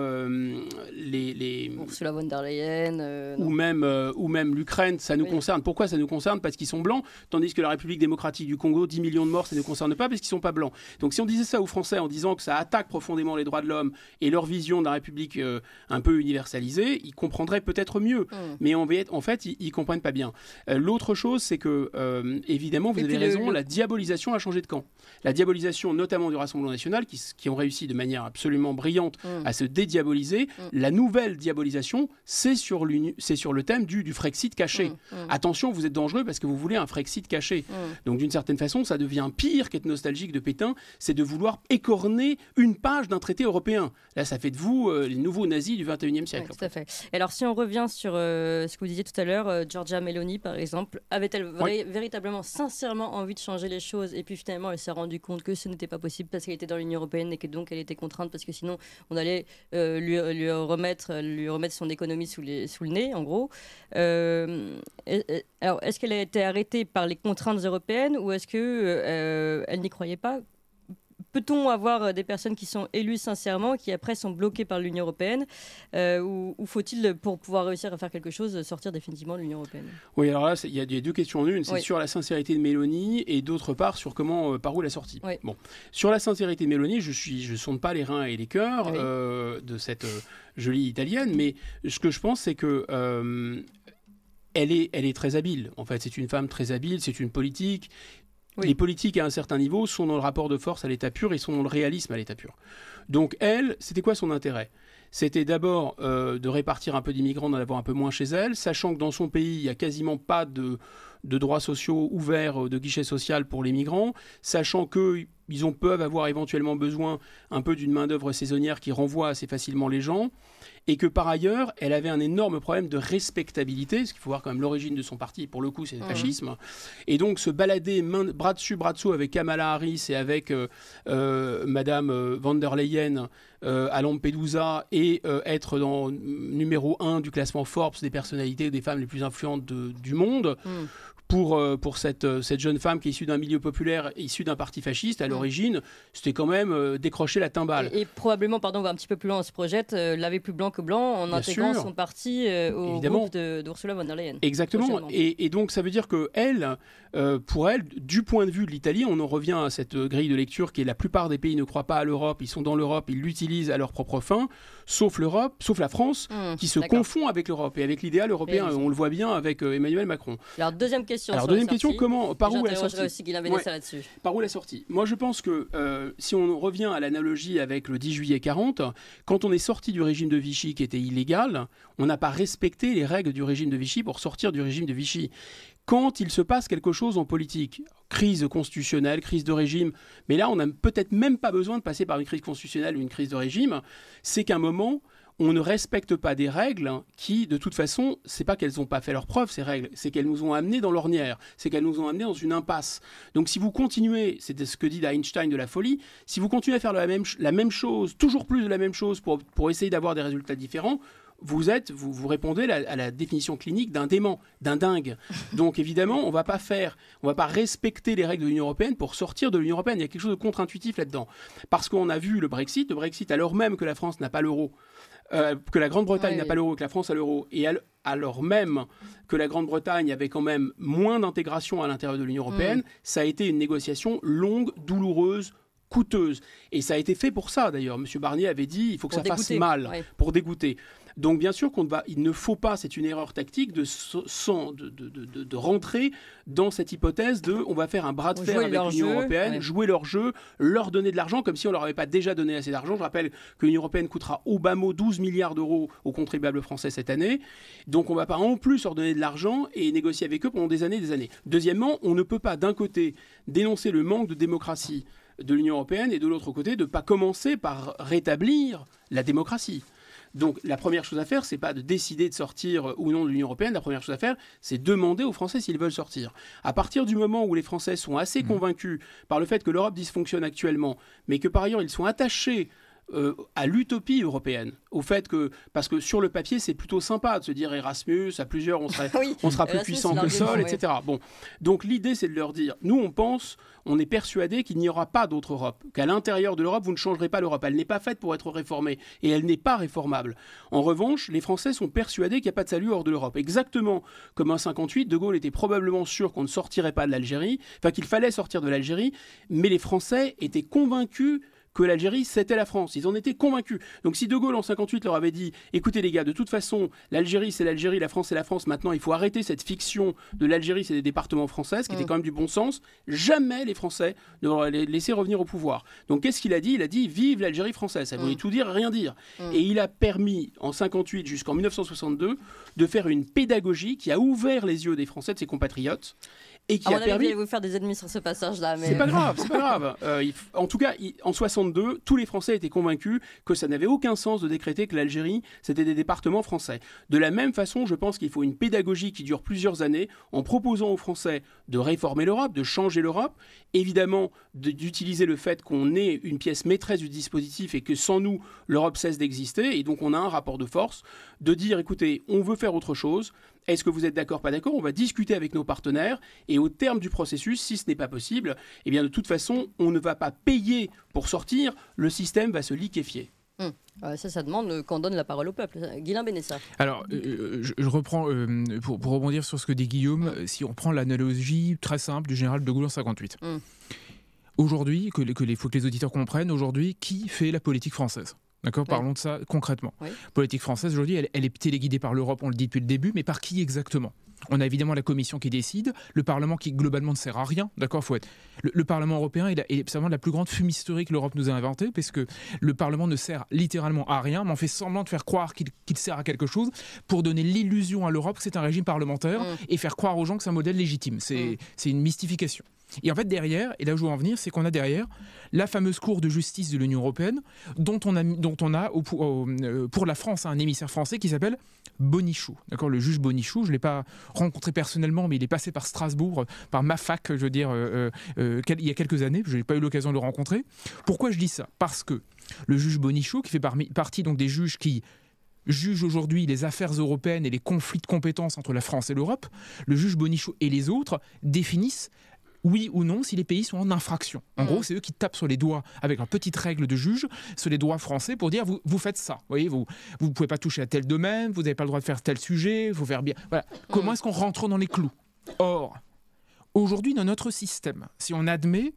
von der Leyen, ou même l'Ukraine, ça nous concerne. Pourquoi ça nous concerne ? Parce qu'ils sont blancs, tandis que la République démocratique du Congo, 10 millions de morts, ça ne nous concerne pas parce qu'ils sont pas blancs. Donc si on disait ça aux Français en disant que ça attaque profondément les droits de l'homme et leur vision de la République un peu universalisée, ils comprendraient peut-être mieux. Mais en fait, ils comprennent pas bien. L'autre chose, c'est que évidemment, vous avez raison, la diabolisation a changé de camp. La diabolisation, notamment du Rassemblement national, qui ont réussi de manière absolument brillante à se dédiaboliser. La nouvelle diabolisation, c'est sur le thème du Frexit caché. Attention, vous êtes dangereux parce que vous voulez un Frexit caché. Donc d'une certaine façon, ça devient pire qu'être nostalgique de Pétain, c'est de vouloir écorner une page d'un traité européen. Là, ça fait de vous les nouveaux nazis du 21e siècle. Tout à fait. Et alors, si on revient sur ce que vous disiez tout à l'heure, Giorgia Meloni, par exemple, avait-elle véritablement, sincèrement envie de changer les choses, et puis finalement, elle s'est rendue compte que ce n'était pas possible parce qu'elle était dans l'Union européenne et que donc elle était contrainte parce que sinon, on allait lui remettre son économie sous le nez, en gros. Alors, est-ce qu'elle a été arrêtée par les contraintes européennes ou est-ce qu'elle n'y croyait pas ? Peut-on avoir des personnes qui sont élues sincèrement, qui après sont bloquées par l'Union européenne, ou faut-il, pour pouvoir réussir à faire quelque chose, sortir définitivement de l'Union européenne ? Oui, alors là, il y a deux questions en une. C'est sur la sincérité de Meloni et d'autre part sur par où la sortie. Bon. Sur la sincérité de Meloni, je sonde pas les reins et les cœurs de cette jolie italienne, mais ce que je pense, c'est que elle est très habile. En fait, c'est une femme très habile, c'est une politique. Les politiques à un certain niveau sont dans le rapport de force à l'état pur et sont dans le réalisme à l'état pur. Donc elle, c'était quoi son intérêt ? C'était d'abord de répartir un peu d'immigrants, d'en avoir un peu moins chez elle, sachant que dans son pays, il n'y a quasiment pas de droits sociaux ouverts, de guichets sociaux pour les migrants, sachant qu'ils peuvent avoir éventuellement besoin un peu d'une main-d'œuvre saisonnière qui renvoie assez facilement les gens, et que par ailleurs, elle avait un énorme problème de respectabilité, parce qu'il faut voir quand même l'origine de son parti, pour le coup, c'est le fascisme, et donc se balader bras dessus, bras dessous avec Kamala Harris et avec Madame von der Leyen à Lampedusa, et être dans numéro 1 du classement Forbes des personnalités des femmes les plus influentes du monde, pour cette jeune femme qui est issue d'un milieu populaire, issue d'un parti fasciste, à l'origine, c'était quand même décrocher la timbale. Et probablement, pardon, on va un petit peu plus loin, on se projette, laver plus blanc que blanc en Bien intégrant sûr. son parti au groupe d'Ursula von der Leyen. Exactement. Et donc, ça veut dire que pour elle, du point de vue de l'Italie, on en revient à cette grille de lecture qui est la plupart des pays ne croient pas à l'Europe, ils sont dans l'Europe, ils l'utilisent à leur propre fin, sauf la France, qui se confond avec l'Europe et avec l'idéal européen. On le voit bien avec Emmanuel Macron. Alors, deuxième question. Par où est la sortie aussi Guilain Bénessa là-dessus. Par où la sortie ? Moi, je pense que si on revient à l'analogie avec le 10 juillet 40, quand on est sorti du régime de Vichy qui était illégal, on n'a pas respecté les règles du régime de Vichy pour sortir du régime de Vichy. Quand il se passe quelque chose en politique, crise constitutionnelle, crise de régime, mais là, on n'a peut-être même pas besoin de passer par une crise constitutionnelle ou une crise de régime, c'est qu'à un moment, on ne respecte pas des règles qui, de toute façon, c'est pas qu'elles n'ont pas fait leur preuve, ces règles, c'est qu'elles nous ont amenés dans l'ornière, c'est qu'elles nous ont amenés dans une impasse. Donc si vous continuez, c'est ce que dit Einstein de la folie, si vous continuez à faire la même chose, toujours plus de la même chose pour essayer d'avoir des résultats différents, vous répondez à la définition clinique d'un dément, d'un dingue. Donc évidemment, on va pas respecter les règles de l'Union européenne pour sortir de l'Union européenne. Il y a quelque chose de contre-intuitif là-dedans. Parce qu'on a vu le Brexit, alors même que la France n'a pas l'euro, que la Grande-Bretagne n'a pas l'euro, que la France a l'euro, et alors même que la Grande-Bretagne avait quand même moins d'intégration à l'intérieur de l'Union européenne, ça a été une négociation longue, douloureuse, coûteuse. Et ça a été fait pour ça, d'ailleurs. M. Barnier avait dit il faut que ça fasse mal, pour dégoûter. Donc, bien sûr, il ne faut pas, c'est une erreur tactique, de rentrer dans cette hypothèse de on va faire un bras de fer avec l'Union européenne, jouer leur jeu, leur donner de l'argent, comme si on ne leur avait pas déjà donné assez d'argent. Je rappelle que l'Union européenne coûtera au bas mot 12 milliards d'euros aux contribuables français cette année. Donc, on ne va pas en plus leur donner de l'argent et négocier avec eux pendant des années et des années. Deuxièmement, on ne peut pas, d'un côté, dénoncer le manque de démocratie de l'Union européenne et de l'autre côté, de ne pas commencer par rétablir la démocratie. Donc la première chose à faire, c'est pas de décider de sortir ou non de l'Union européenne. La première chose à faire, c'est demander aux Français s'ils veulent sortir. À partir du moment où les Français sont assez convaincus par le fait que l'Europe dysfonctionne actuellement, mais que par ailleurs ils sont attachés à l'utopie européenne, au fait que, parce que sur le papier c'est plutôt sympa de se dire Erasmus, à plusieurs on sera plus puissant que le sol, etc. Bon, donc l'idée c'est de leur dire, nous on est persuadé qu'il n'y aura pas d'autre Europe, qu'à l'intérieur de l'Europe vous ne changerez pas l'Europe, elle n'est pas faite pour être réformée et elle n'est pas réformable. En revanche, les Français sont persuadés qu'il n'y a pas de salut hors de l'Europe, exactement comme en 58, De Gaulle était probablement sûr qu'on ne sortirait pas de l'Algérie, enfin qu'il fallait sortir de l'Algérie, mais les Français étaient convaincus que l'Algérie, c'était la France. Ils en étaient convaincus. Donc si De Gaulle, en 58, leur avait dit « Écoutez les gars, de toute façon, l'Algérie, c'est l'Algérie, la France, c'est la France. Maintenant, il faut arrêter cette fiction de l'Algérie, c'est des départements français, ce qui était quand même du bon sens. » Jamais les Français ne l'auraient laissé revenir au pouvoir. Donc qu'est-ce qu'il a dit ? Il a dit « Vive l'Algérie française ». Ça voulait tout dire, rien dire. Et il a permis, en 58 jusqu'en 1962, de faire une pédagogie qui a ouvert les yeux des Français, de ses compatriotes, et qui a permis... Vous allez vous faire des ennemis sur ce passage-là. Mais... C'est pas grave. En tout cas, en 62, tous les Français étaient convaincus que ça n'avait aucun sens de décréter que l'Algérie, c'était des départements français. De la même façon, je pense qu'il faut une pédagogie qui dure plusieurs années en proposant aux Français de réformer l'Europe, de changer l'Europe, évidemment d'utiliser le fait qu'on est une pièce maîtresse du dispositif et que sans nous, l'Europe cesse d'exister. Et donc, on a un rapport de force de dire, écoutez, on veut faire autre chose. Est-ce que vous êtes d'accord, pas d'accord ? On va discuter avec nos partenaires et au terme du processus, si ce n'est pas possible, eh bien de toute façon, on ne va pas payer pour sortir, le système va se liquéfier. Ça demande qu'on donne la parole au peuple. Guilain Bénessa. Alors, je reprends, pour rebondir sur ce que dit Guillaume, si on prend l'analogie très simple du général de Gaulle en 58. Aujourd'hui, faut que les auditeurs comprennent, aujourd'hui, qui fait la politique française ? D'accord, parlons de ça concrètement. La politique française aujourd'hui, elle est téléguidée par l'Europe, on le dit depuis le début, mais par qui exactement ? On a évidemment la Commission qui décide, le Parlement qui globalement ne sert à rien, d'accord, faut être... Le Parlement européen est vraiment la plus grande fumisterie que l'Europe nous a inventée, parce que le Parlement ne sert littéralement à rien, mais on fait semblant de faire croire qu'il sert à quelque chose pour donner l'illusion à l'Europe que c'est un régime parlementaire et faire croire aux gens que c'est un modèle légitime. C'est une mystification. Et en fait derrière, et là où je veux en venir, c'est qu'on a derrière la fameuse Cour de justice de l'Union européenne dont on a pour la France un émissaire français qui s'appelle Bonichou. D'accord, le juge Bonichou, je ne l'ai pas rencontré personnellement, mais il est passé par Strasbourg, par ma fac, je veux dire, il y a quelques années, je n'ai pas eu l'occasion de le rencontrer. Pourquoi je dis ça ? Parce que le juge Bonichou, qui fait partie donc des juges qui juge aujourd'hui les affaires européennes et les conflits de compétences entre la France et l'Europe, le juge Bonichou et les autres définissent oui ou non si les pays sont en infraction. En gros, c'est eux qui tapent sur les doigts avec leur petite règle de juge, sur les doigts français pour dire vous faites ça. Vous voyez, vous pouvez pas toucher à tel domaine, vous n'avez pas le droit de faire tel sujet, il faut faire bien. Voilà. Comment est-ce qu'on rentre dans les clous ? Or, aujourd'hui, dans notre système, si on admet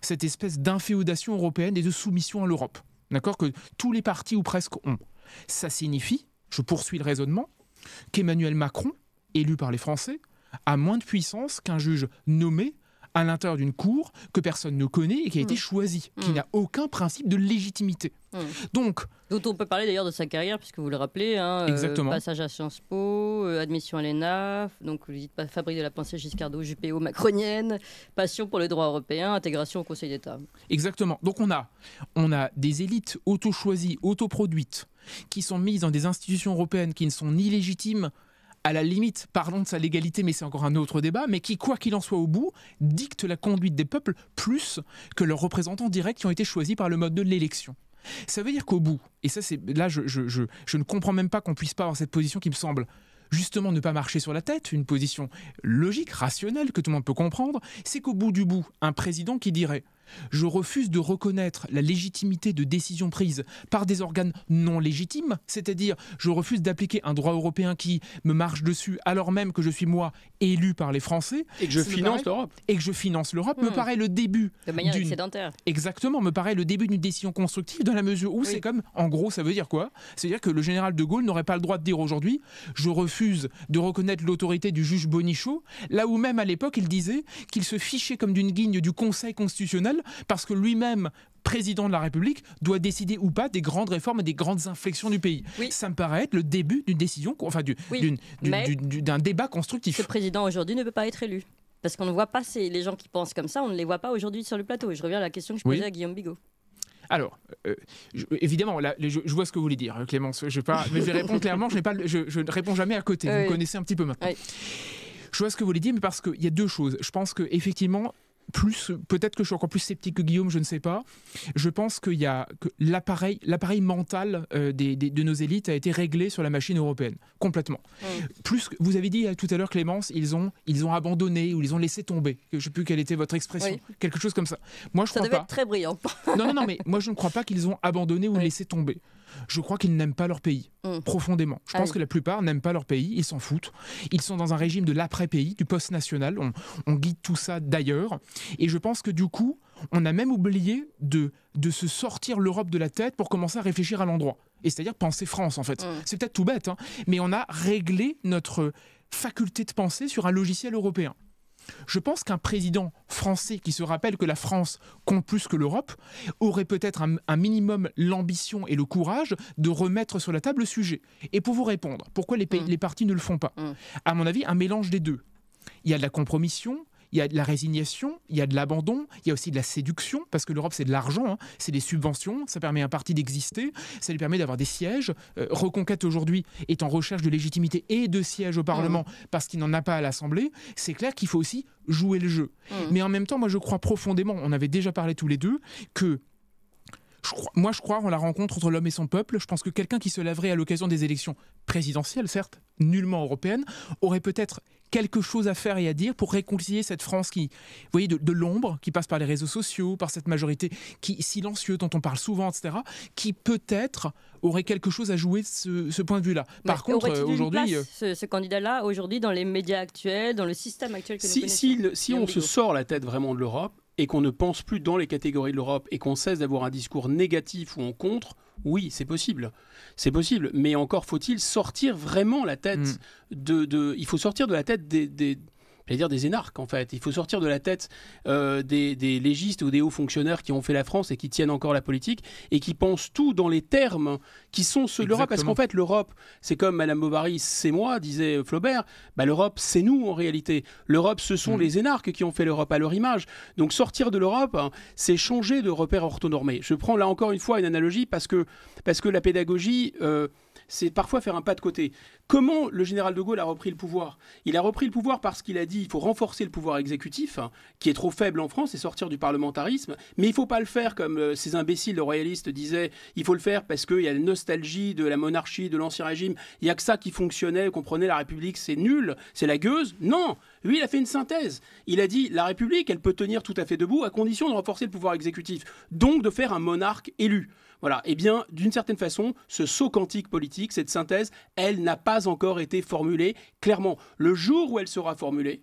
cette espèce d'inféodation européenne et de soumission à l'Europe, d'accord, que tous les partis ou presque ont, ça signifie, je poursuis le raisonnement, qu'Emmanuel Macron, élu par les Français, a moins de puissance qu'un juge nommé à l'intérieur d'une cour que personne ne connaît et qui a été choisi, qui n'a aucun principe de légitimité. Donc, dont on peut parler d'ailleurs de sa carrière, puisque vous le rappelez, passage à Sciences Po, admission à l'ENA, donc vous dites pas fabrique de la pensée Giscardo, Juppéo, macronienne, passion pour le droit européen, intégration au Conseil d'État. Exactement. Donc on a des élites auto-choisies, autoproduites, qui sont mises dans des institutions européennes qui ne sont ni légitimes, à la limite, parlons de sa légalité, mais c'est encore un autre débat, mais qui, quoi qu'il en soit au bout, dictent la conduite des peuples plus que leurs représentants directs qui ont été choisis par le mode de l'élection. Ça veut dire qu'au bout, et ça c'est là je ne comprends même pas qu'on puisse pas avoir cette position qui me semble justement ne pas marcher sur la tête, une position logique, rationnelle, que tout le monde peut comprendre, c'est qu'au bout du bout, un président qui dirait « Je refuse de reconnaître la légitimité de décisions prises par des organes non légitimes, c'est-à-dire je refuse d'appliquer un droit européen qui me marche dessus alors même que je suis moi élu par les Français. » Et que je finance l'Europe. Et que je finance l'Europe, me paraît le début. De manière excédentaire. Exactement, me paraît le début d'une décision constructive dans la mesure où c'est comme, en gros, ça veut dire quoi ? C'est-à-dire que le général de Gaulle n'aurait pas le droit de dire aujourd'hui « Je refuse de reconnaître l'autorité du juge Bonichou », là où même à l'époque il disait qu'il se fichait comme d'une guigne du Conseil constitutionnel parce que lui-même, président de la République, doit décider ou pas des grandes réformes et des grandes inflexions du pays. Ça me paraît être le début d'une décision, enfin d'un débat constructif. Ce président aujourd'hui ne peut pas être élu. Parce qu'on ne voit pas les gens qui pensent comme ça, on ne les voit pas aujourd'hui sur le plateau. Et je reviens à la question que je posais à Guillaume Bigot. Alors, évidemment, là, je vois ce que vous voulez dire, Clémence. Mais je vais répondre clairement, je ne réponds jamais à côté. Vous me connaissez un petit peu maintenant. Je vois ce que vous voulez dire, mais parce qu'il y a deux choses. Je pense qu'effectivement, peut-être que je suis encore plus sceptique que Guillaume, je ne sais pas. Je pense que l'appareil mental de nos élites a été réglé sur la machine européenne, complètement. Plus que, vous avez dit tout à l'heure, Clémence, ils ont abandonné ou ils ont laissé tomber. Je ne sais plus quelle était votre expression, quelque chose comme ça. Moi, je crois devait être très brillant. Non, mais moi je ne crois pas qu'ils ont abandonné ou laissé tomber. Je crois qu'ils n'aiment pas leur pays, profondément. Je pense que la plupart n'aiment pas leur pays, ils s'en foutent. Ils sont dans un régime de l'après-pays, du post-national. On guide tout ça d'ailleurs. Et je pense que du coup, on a même oublié de se sortir l'Europe de la tête pour commencer à réfléchir à l'endroit. Et c'est-à-dire penser France, en fait. C'est peut-être tout bête, mais on a réglé notre faculté de penser sur un logiciel européen. Je pense qu'un président français qui se rappelle que la France compte plus que l'Europe aurait peut-être un minimum l'ambition et le courage de remettre sur la table le sujet. Et pour vous répondre, pourquoi les partis ne le font pas ? À mon avis, un mélange des deux. Il y a de la compromission, il y a de la résignation, il y a de l'abandon, il y a aussi de la séduction, parce que l'Europe c'est de l'argent, c'est des subventions, ça permet à un parti d'exister, ça lui permet d'avoir des sièges. Reconquête aujourd'hui est en recherche de légitimité et de sièges au Parlement parce qu'il n'en a pas à l'Assemblée. C'est clair qu'il faut aussi jouer le jeu. Mais en même temps, moi je crois profondément, on avait déjà parlé tous les deux, que je crois en la rencontre entre l'homme et son peuple. Je pense que quelqu'un qui se lèverait à l'occasion des élections présidentielles, certes, nullement européennes, aurait peut-être quelque chose à faire et à dire pour réconcilier cette France qui, vous voyez, de l'ombre, qui passe par les réseaux sociaux, par cette majorité qui silencieuse, dont on parle souvent, etc., qui peut-être aurait quelque chose à jouer de ce point de vue-là. Par contre, aujourd'hui... ce candidat-là, aujourd'hui, dans les médias actuels, dans le système actuel que nous connaissons. Si on se sort la tête vraiment de l'Europe et qu'on ne pense plus dans les catégories de l'Europe et qu'on cesse d'avoir un discours négatif ou en contre, Oui, c'est possible. C'est possible. Mais encore faut-il sortir vraiment la tête il faut sortir de la tête des énarques, en fait. Il faut sortir de la tête des légistes ou des hauts fonctionnaires qui ont fait la France et qui tiennent encore la politique et qui pensent tout dans les termes qui sont ceux de l'Europe. Parce qu'en fait, l'Europe, c'est comme Madame Bovary, c'est moi, disait Flaubert. L'Europe, c'est nous, en réalité. L'Europe, ce sont les énarques qui ont fait l'Europe à leur image. Donc, sortir de l'Europe, c'est changer de repère orthonormé. Je prends là encore une fois une analogie parce que la pédagogie... c'est parfois faire un pas de côté. Comment le général de Gaulle a repris le pouvoir ? Il a repris le pouvoir parce qu'il a dit qu'il faut renforcer le pouvoir exécutif, qui est trop faible en France, et sortir du parlementarisme. Mais il ne faut pas le faire comme ces imbéciles de royalistes disaient. Il faut le faire parce qu'il y a la nostalgie de la monarchie, de l'Ancien Régime. Il n'y a que ça qui fonctionnait. Vous comprenez, la République, c'est nul, c'est la gueuse. Non, lui, il a fait une synthèse. Il a dit la République, elle peut tenir tout à fait debout à condition de renforcer le pouvoir exécutif. Donc de faire un monarque élu. Voilà, eh bien, d'une certaine façon, ce saut quantique politique, cette synthèse, elle n'a pas encore été formulée clairement. Le jour où elle sera formulée,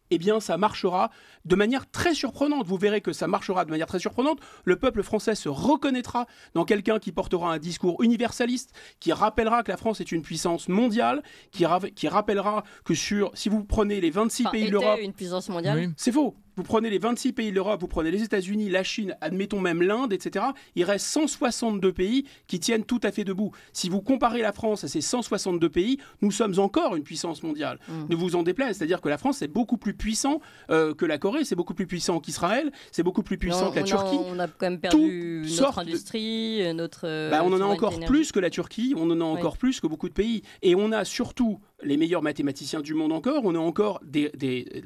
eh bien, ça marchera de manière très surprenante. Vous verrez que ça marchera de manière très surprenante. Le peuple français se reconnaîtra dans quelqu'un qui portera un discours universaliste, qui rappellera que la France est une puissance mondiale, qui rappellera que si vous prenez les 26 pays de l'Europe... une puissance mondiale. Oui. C'est faux. Vous prenez les 26 pays de l'Europe, vous prenez les États-Unis, la Chine, admettons même l'Inde, etc. Il reste 162 pays qui tiennent tout à fait debout. Si vous comparez la France à ces 162 pays, nous sommes encore une puissance mondiale. Ne vous en déplaise, c'est-à-dire que la France est beaucoup plus puissant que la Corée, c'est beaucoup plus puissant qu'Israël, c'est beaucoup plus puissant que la Turquie. On a quand même perdu notre industrie, notre... on en a encore plus que la Turquie, on en a encore plus que beaucoup de pays. Et on a surtout les meilleurs mathématiciens du monde encore, on a encore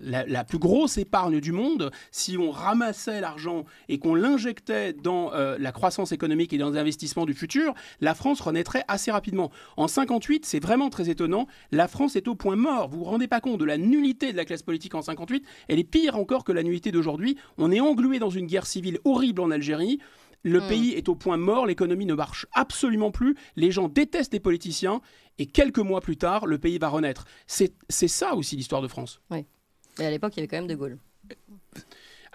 la plus grosse épargne du monde. Si on ramassait l'argent et qu'on l'injectait dans la croissance économique et dans les investissements du futur, la France renaîtrait assez rapidement. En 58, c'est vraiment très étonnant, la France est au point mort. Vous vous rendez pas compte de la nullité de la classe politique en 58, elle est pire encore que la nullité d'aujourd'hui. On est englué dans une guerre civile horrible en Algérie. Le pays est au point mort, l'économie ne marche absolument plus, les gens détestent les politiciens, et quelques mois plus tard, le pays va renaître. C'est ça aussi l'histoire de France. Oui. Et à l'époque, il y avait quand même De Gaulle.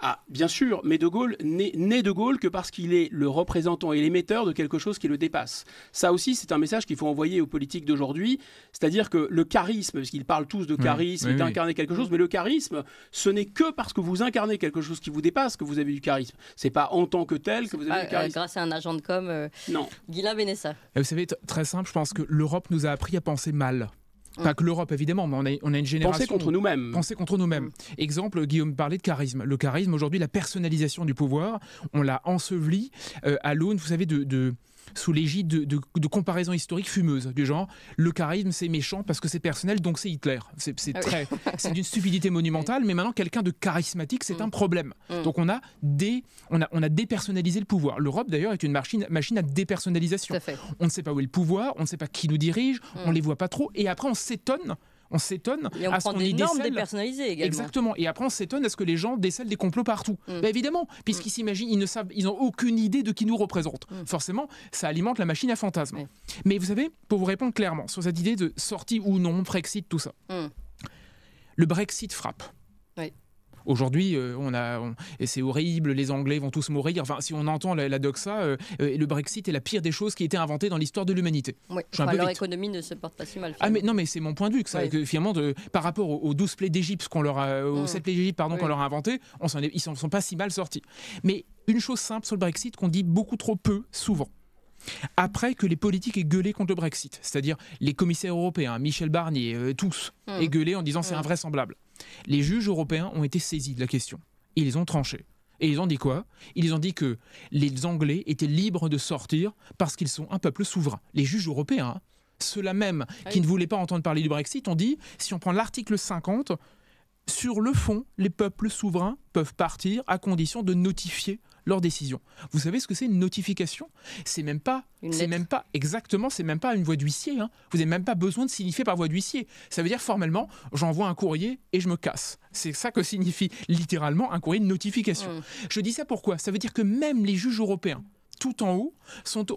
Ah, bien sûr, mais De Gaulle n'est De Gaulle que parce qu'il est le représentant et l'émetteur de quelque chose qui le dépasse. Ça aussi, c'est un message qu'il faut envoyer aux politiques d'aujourd'hui, c'est-à-dire que le charisme, parce qu'ils parlent tous de charisme et d'incarner quelque chose, mais le charisme, ce n'est que parce que vous incarnez quelque chose qui vous dépasse que vous avez du charisme. C'est pas en tant que tel que vous avez du charisme. Grâce à un agent de com, Guilain Benessa. Vous savez, très simple, je pense que l'Europe nous a appris à penser mal. Pas que l'Europe, évidemment, mais on a une génération... Penser contre nous-mêmes. Penser contre nous-mêmes. Exemple, Guillaume parlait de charisme. Le charisme, aujourd'hui, la personnalisation du pouvoir, on l'a enseveli à l'aune, vous savez, sous l'égide de comparaisons historiques fumeuses, du genre, le charisme, c'est méchant parce que c'est personnel, donc c'est Hitler. C'est d'une stupidité monumentale, mais maintenant, quelqu'un de charismatique, c'est un problème. Donc on a dépersonnalisé le pouvoir. L'Europe, d'ailleurs, est une machine à dépersonnalisation. On ne sait pas où est le pouvoir, on ne sait pas qui nous dirige, on ne les voit pas trop, et après, on s'étonne et on prend des normes dépersonnalisées également. Exactement. Et après, on s'étonne à ce que les gens décèlent des complots partout. Évidemment, puisqu'ils s'imaginent, ils n'ont aucune idée de qui nous représente. Forcément, ça alimente la machine à fantasmes. Mais vous savez, pour vous répondre clairement sur cette idée de sortie ou non, Brexit, tout ça, le Brexit frappe. Aujourd'hui, et c'est horrible, les Anglais vont tous mourir. Enfin, si on entend la doxa, le Brexit est la pire des choses qui a été inventée dans l'histoire de l'humanité. Leur économie ne se porte pas si mal. Mais c'est mon point de vue que finalement, par rapport aux 12 plaies d'Égypte aux 7 plaies d'Égypte qu'on leur a inventées, ils ne sont pas si mal sortis. Mais une chose simple sur le Brexit qu'on dit beaucoup trop peu, souvent. Après que les politiques aient gueulé contre le Brexit, c'est-à-dire les commissaires européens, Michel Barnier, tous, aient gueulé en disant c'est invraisemblable. Les juges européens ont été saisis de la question. Ils les ont tranchés. Et ils ont dit quoi ? Ils ont dit que les Anglais étaient libres de sortir parce qu'ils sont un peuple souverain. Les juges européens, ceux-là même qui ne voulaient pas entendre parler du Brexit, ont dit, si on prend l'article 50, sur le fond, les peuples souverains peuvent partir à condition de notifier leur décision. Vous savez ce que c'est une notification ? C'est même pas une voie d'huissier. Vous n'avez même pas besoin de signifier par voie d'huissier. Ça veut dire formellement, j'envoie un courrier et je me casse. C'est ça que signifie littéralement un courrier de notification. Je dis ça pourquoi ? Ça veut dire que même les juges européens, tout en haut,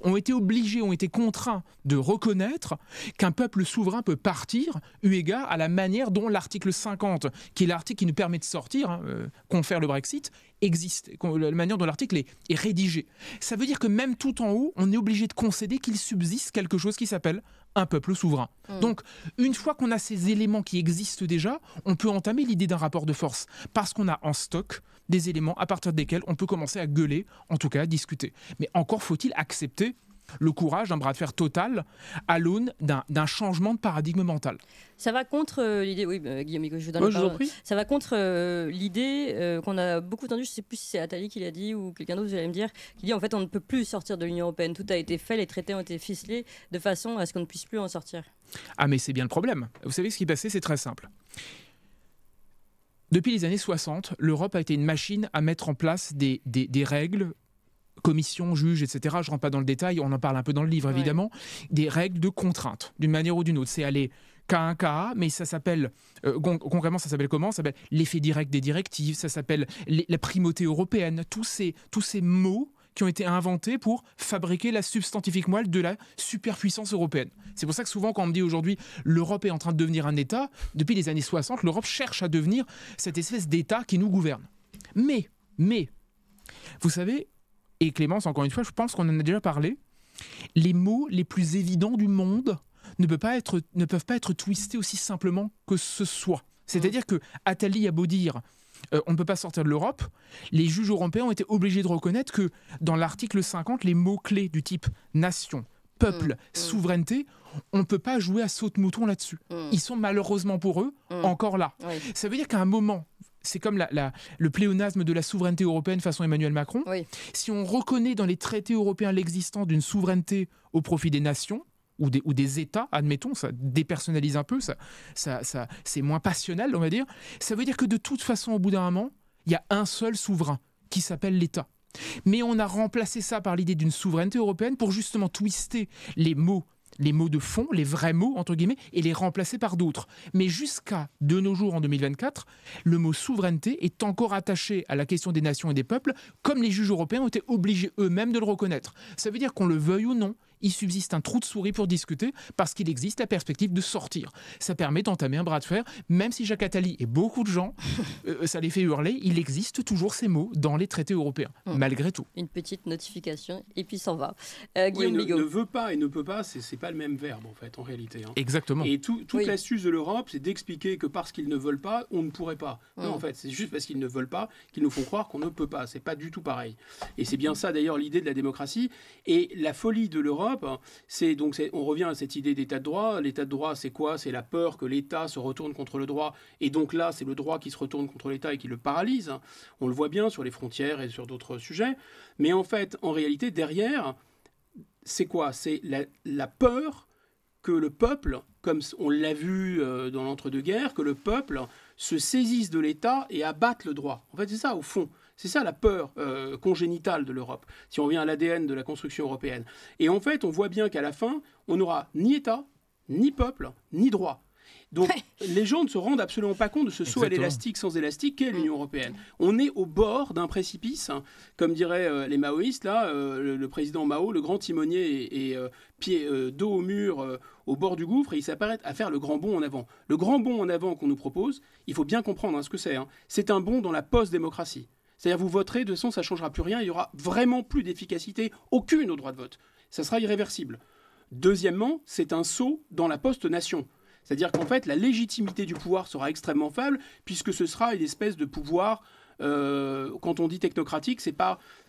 ont été obligés, ont été contraints de reconnaître qu'un peuple souverain peut partir, eu égard à la manière dont l'article 50, qui est l'article qui nous permet de sortir, confère le Brexit, existe, la manière dont l'article est rédigé. Ça veut dire que même tout en haut, on est obligé de concéder qu'il subsiste quelque chose qui s'appelle un peuple souverain. Donc, une fois qu'on a ces éléments qui existent déjà, on peut entamer l'idée d'un rapport de force, parce qu'on a en stock des éléments à partir desquels on peut commencer à gueuler, en tout cas à discuter. Mais encore faut-il accepter le courage d'un bras de fer total à l'aune d'un changement de paradigme mental. Ça va contre l'idée, oui, Guillaume Bigot, je vous donne la parole. Ça va contre l'idée qu'on a beaucoup entendue, je ne sais plus si c'est Attali qui l'a dit ou quelqu'un d'autre, vous allez me dire, qui dit en fait on ne peut plus sortir de l'Union européenne. Tout a été fait, les traités ont été ficelés de façon à ce qu'on ne puisse plus en sortir. Ah mais c'est bien le problème. Vous savez ce qui est passé, c'est très simple. Depuis les années 60, l'Europe a été une machine à mettre en place des règles, commission, juge, etc. Je ne rentre pas dans le détail, on en parle un peu dans le livre évidemment, des règles de contrainte, d'une manière ou d'une autre. C'est aller cas un cas, mais ça s'appelle, concrètement ça s'appelle comment ? Ça s'appelle l'effet direct des directives, ça s'appelle la primauté européenne, tous ces mots qui ont été inventés pour fabriquer la substantifique moelle de la superpuissance européenne. C'est pour ça que souvent, quand on me dit aujourd'hui l'Europe est en train de devenir un État, depuis les années 60, l'Europe cherche à devenir cette espèce d'État qui nous gouverne. Mais, vous savez, et Clémence, encore une fois, je pense qu'on en a déjà parlé, les mots les plus évidents du monde ne peuvent pas être twistés aussi simplement que ce soit. C'est-à-dire que Attali a beau dire on ne peut pas sortir de l'Europe, les juges européens ont été obligés de reconnaître que dans l'article 50, les mots-clés du type nation, peuple, souveraineté, on ne peut pas jouer à saute-mouton là-dessus. Ils sont malheureusement pour eux encore là. Oui. Ça veut dire qu'à un moment, c'est comme le pléonasme de la souveraineté européenne façon Emmanuel Macron, si on reconnaît dans les traités européens l'existence d'une souveraineté au profit des nations, ou des États, admettons, ça dépersonnalise un peu, ça c'est moins passionnel, on va dire. Ça veut dire que de toute façon, au bout d'un moment, il y a un seul souverain qui s'appelle l'État. Mais on a remplacé ça par l'idée d'une souveraineté européenne pour justement twister les mots de fond, les vrais mots, entre guillemets, et les remplacer par d'autres. Mais jusqu'à de nos jours, en 2024, le mot souveraineté est encore attaché à la question des nations et des peuples, comme les juges européens ont été obligés eux-mêmes de le reconnaître. Ça veut dire qu'on le veuille ou non, il subsiste un trou de souris pour discuter parce qu'il existe la perspective de sortir. Ça permet d'entamer un bras de fer, même si Jacques Attali et beaucoup de gens, ça les fait hurler, il existe toujours ces mots dans les traités européens, malgré tout. Une petite notification et puis s'en va. Guillaume Bigot. Ne veut pas et ne peut pas, c'est pas le même verbe en fait, en réalité. Hein. Exactement. Et toute l'astuce de l'Europe, c'est d'expliquer que parce qu'ils ne veulent pas, on ne pourrait pas. Non, en fait, c'est juste parce qu'ils ne veulent pas qu'ils nous font croire qu'on ne peut pas. C'est pas du tout pareil. Et c'est bien ça d'ailleurs l'idée de la démocratie. Et la folie de l'Europe, on revient à cette idée d'état de droit. L'état de droit, c'est quoi ? C'est la peur que l'État se retourne contre le droit. Et donc là, c'est le droit qui se retourne contre l'État et qui le paralyse. On le voit bien sur les frontières et sur d'autres sujets. Mais en fait, en réalité, derrière, c'est quoi ? C'est la peur que le peuple, comme on l'a vu dans l'entre-deux-guerres, que le peuple se saisisse de l'État et abatte le droit. En fait, c'est ça, au fond. C'est ça la peur congénitale de l'Europe, si on revient à l'ADN de la construction européenne. Et en fait, on voit bien qu'à la fin, on n'aura ni État, ni peuple, ni droit. Donc, les gens ne se rendent absolument pas compte de ce saut à l'élastique sans élastique qu'est l'Union européenne. On est au bord d'un précipice, hein, comme diraient les maoïstes, là, le président Mao, le grand timonier, est dos au mur, au bord du gouffre, et il s'apprête à faire le grand bond en avant. Le grand bond en avant qu'on nous propose, il faut bien comprendre ce que c'est. Hein. C'est un bond dans la post-démocratie. C'est-à-dire vous voterez, de toute façon, ça ne changera plus rien, il n'y aura vraiment plus d'efficacité, aucune au droit de vote. Ça sera irréversible. Deuxièmement, c'est un saut dans la post-nation. C'est-à-dire qu'en fait, la légitimité du pouvoir sera extrêmement faible, puisque ce sera une espèce de pouvoir, quand on dit technocratique,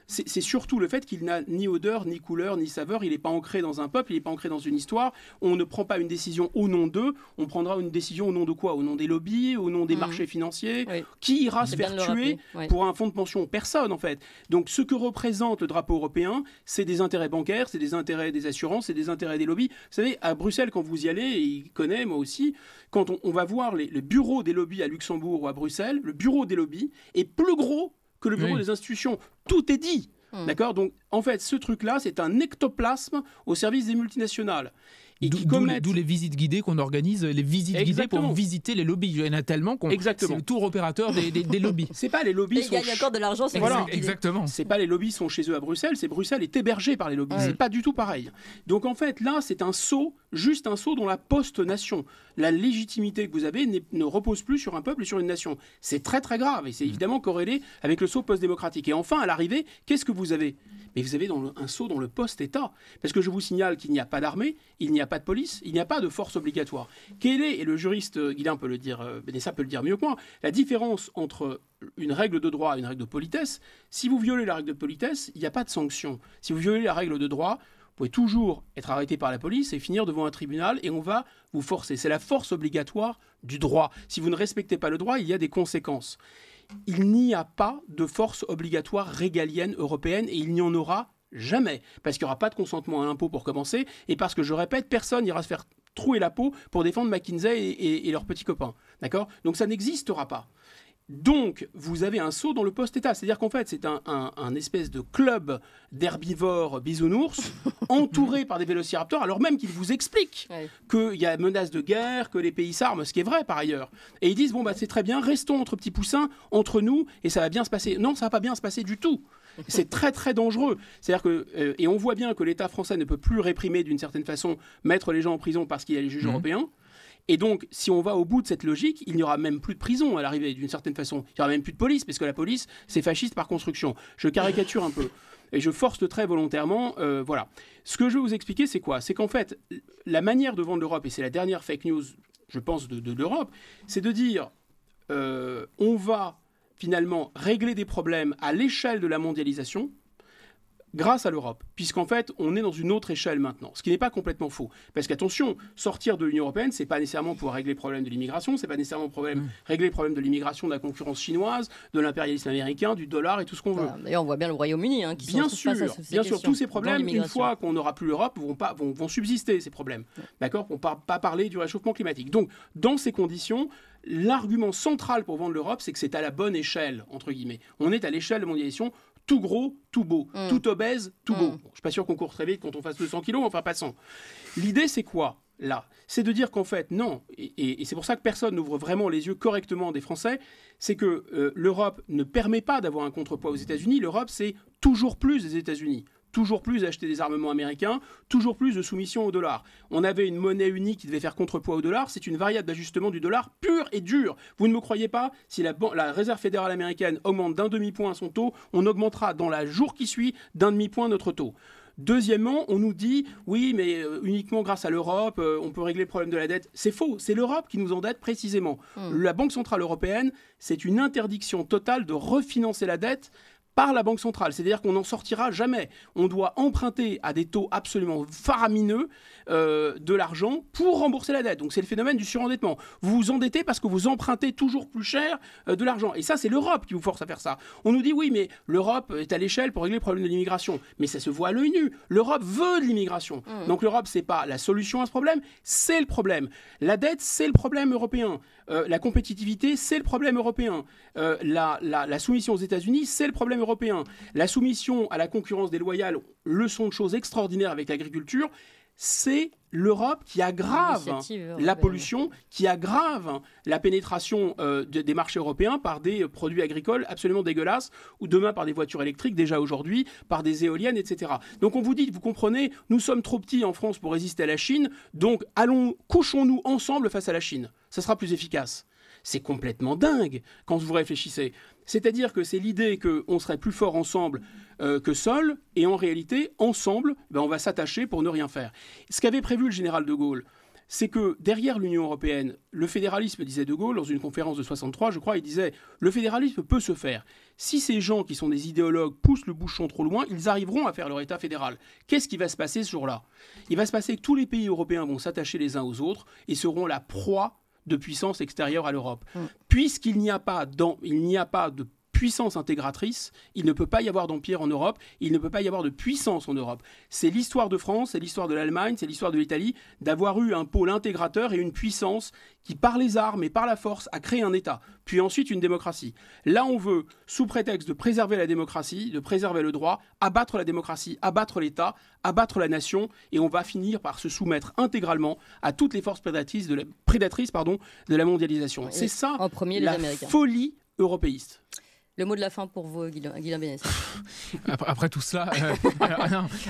c'est surtout le fait qu'il n'a ni odeur, ni couleur, ni saveur. Il n'est pas ancré dans un peuple, il n'est pas ancré dans une histoire. On ne prend pas une décision au nom d'eux, on prendra une décision au nom de quoi ? Au nom des lobbies, au nom des marchés financiers. Oui. Qui ira se faire tuer pour un fonds de pension ? Personne, en fait. Donc, ce que représente le drapeau européen, c'est des intérêts bancaires, c'est des intérêts des assurances, c'est des intérêts des lobbies. Vous savez, à Bruxelles, quand vous y allez, et il connaît, moi aussi, quand on va voir le bureau des lobbies à Luxembourg ou à Bruxelles, le bureau des lobbies est plus gros que le bureau des institutions. Tout est dit. D'accord ? Donc, en fait, ce truc-là, c'est un ectoplasme au service des multinationales. et qui commettent... D'où les visites guidées qu'on organise, les visites guidées pour visiter les lobbies. Il y en a tellement qu'on c'est le tour opérateur des lobbies. C'est pas les lobbies. Et ils gagnent encore de l'argent. Voilà, exactement. C'est pas les lobbies sont chez eux à Bruxelles, c'est Bruxelles est hébergée par les lobbies. C'est pas du tout pareil. Donc en fait, là, c'est un saut, juste un saut dans la post-nation. La légitimité que vous avez ne repose plus sur un peuple et sur une nation. C'est très très grave et c'est évidemment corrélé avec le saut post-démocratique. Et enfin, à l'arrivée, qu'est-ce que vous avez ? Mais vous avez un saut dans le post-État. Parce que je vous signale qu'il n'y a pas d'armée, il n'y a pas de police, il n'y a pas de force obligatoire. Quelle est, et le juriste Guilain peut le dire, Benessa peut le dire mieux que moi, la différence entre une règle de droit et une règle de politesse? Si vous violez la règle de politesse, il n'y a pas de sanction. Si vous violez la règle de droit, vous pouvez toujours être arrêté par la police et finir devant un tribunal et on va vous forcer. C'est la force obligatoire du droit. Si vous ne respectez pas le droit, il y a des conséquences. Il n'y a pas de force obligatoire régalienne européenne et il n'y en aura jamais. Parce qu'il n'y aura pas de consentement à l'impôt pour commencer et parce que, je répète, personne n'ira se faire trouer la peau pour défendre McKinsey et leurs petits copains. D'accord ? Donc ça n'existera pas. Donc, vous avez un saut dans le post-État. C'est-à-dire qu'en fait, c'est un espèce de club d'herbivores bisounours entouré par des vélociraptors, alors même qu'ils vous expliquent qu'il y a menace de guerre, que les pays s'arment, ce qui est vrai par ailleurs. Et ils disent, bon, bah, c'est très bien, restons entre petits poussins, entre nous, et ça va bien se passer. Non, ça va pas bien se passer du tout. C'est très, très dangereux. C'est-à-dire que, et on voit bien que l'État français ne peut plus réprimer d'une certaine façon, mettre les gens en prison parce qu'il y a les juges européens. Et donc, si on va au bout de cette logique, il n'y aura même plus de prison à l'arrivée, d'une certaine façon. Il n'y aura même plus de police, parce que la police, c'est fasciste par construction. Je caricature un peu. Et je force le trait volontairement. Voilà. Ce que je vais vous expliquer, c'est quoi ? C'est qu'en fait, la manière de vendre l'Europe, et c'est la dernière fake news, je pense, de l'Europe, c'est de dire on va finalement régler des problèmes à l'échelle de la mondialisation, grâce à l'Europe, puisqu'en fait, on est dans une autre échelle maintenant, ce qui n'est pas complètement faux. Parce qu'attention, sortir de l'Union européenne, c'est pas nécessairement pour régler le problème de l'immigration, c'est pas nécessairement régler le problème de l'immigration, de la concurrence chinoise, de l'impérialisme américain, du dollar et tout ce qu'on veut. D'ailleurs, on voit bien le Royaume-Uni qui bien sûr, tous ces problèmes, une fois qu'on n'aura plus l'Europe, vont subsister ces problèmes. D'accord ? On ne va pas parler du réchauffement climatique. Donc, dans ces conditions, l'argument central pour vendre l'Europe, c'est que c'est à la bonne échelle, entre guillemets. On est à l'échelle de mondialisation, tout gros, tout beau, tout obèse, tout beau. Bon, je ne suis pas sûr qu'on court très vite quand on fasse 200 kilos, enfin passons. L'idée, c'est quoi, là ? C'est de dire qu'en fait, non, et c'est pour ça que personne n'ouvre vraiment les yeux correctement des Français, c'est que l'Europe ne permet pas d'avoir un contrepoids aux États-Unis. L'Europe, c'est toujours plus des États-Unis. Toujours plus d'acheter des armements américains, toujours plus de soumission au dollar. On avait une monnaie unique qui devait faire contrepoids au dollar, c'est une variable d'ajustement du dollar pure et dure. Vous ne me croyez pas ? Si la Réserve fédérale américaine augmente d'un demi-point son taux, on augmentera dans le jour qui suit d'un demi-point notre taux. Deuxièmement, on nous dit, oui, mais uniquement grâce à l'Europe, on peut régler le problème de la dette. C'est faux, c'est l'Europe qui nous endette précisément. La Banque centrale européenne, c'est une interdiction totale de refinancer la dette par la Banque centrale. C'est-à-dire qu'on n'en sortira jamais. On doit emprunter à des taux absolument faramineux de l'argent pour rembourser la dette. Donc c'est le phénomène du surendettement. Vous vous endettez parce que vous empruntez toujours plus cher de l'argent. Et ça, c'est l'Europe qui vous force à faire ça. On nous dit, oui, mais l'Europe est à l'échelle pour régler le problème de l'immigration. Mais ça se voit à l'œil nu. L'Europe veut de l'immigration. Donc l'Europe, c'est pas la solution à ce problème, c'est le problème. La dette, c'est le problème européen. La compétitivité, c'est le problème européen. La soumission aux États-Unis, c'est le problème européen. La soumission à la concurrence déloyale, leçon de choses extraordinaires avec l'agriculture, c'est l'Europe qui aggrave la pollution, qui aggrave la pénétration des marchés européens par des produits agricoles absolument dégueulasses, ou demain par des voitures électriques, déjà aujourd'hui, par des éoliennes, etc. Donc on vous dit, vous comprenez, nous sommes trop petits en France pour résister à la Chine, donc couchons-nous ensemble face à la Chine. Ça sera plus efficace. C'est complètement dingue quand vous réfléchissez. C'est-à-dire que c'est l'idée qu'on serait plus fort ensemble que seul, et en réalité, ensemble, on va s'attacher pour ne rien faire. Ce qu'avait prévu le général de Gaulle, c'est que derrière l'Union européenne, le fédéralisme, disait de Gaulle, dans une conférence de 63, je crois, il disait « Le fédéralisme peut se faire. Si ces gens qui sont des idéologues poussent le bouchon trop loin, ils arriveront à faire leur État fédéral. Qu'est-ce qui va se passer ce jour-là ? Il va se passer que tous les pays européens vont s'attacher les uns aux autres et seront la proie de puissance extérieure à l'Europe. Puisqu'il n'y a pas de puissance intégratrice, il ne peut pas y avoir d'empire en Europe, il ne peut pas y avoir de puissance en Europe. C'est l'histoire de France, c'est l'histoire de l'Allemagne, c'est l'histoire de l'Italie, d'avoir eu un pôle intégrateur et une puissance qui, par les armes et par la force, a créé un État, puis ensuite une démocratie. Là, on veut, sous prétexte de préserver la démocratie, de préserver le droit, abattre la démocratie, abattre l'État, abattre la nation, et on va finir par se soumettre intégralement à toutes les forces prédatrices de la mondialisation. C'est ça, en premier, les la Américains. folie européiste. Le mot de la fin pour vous, Guilain Bénessa. Après tout cela,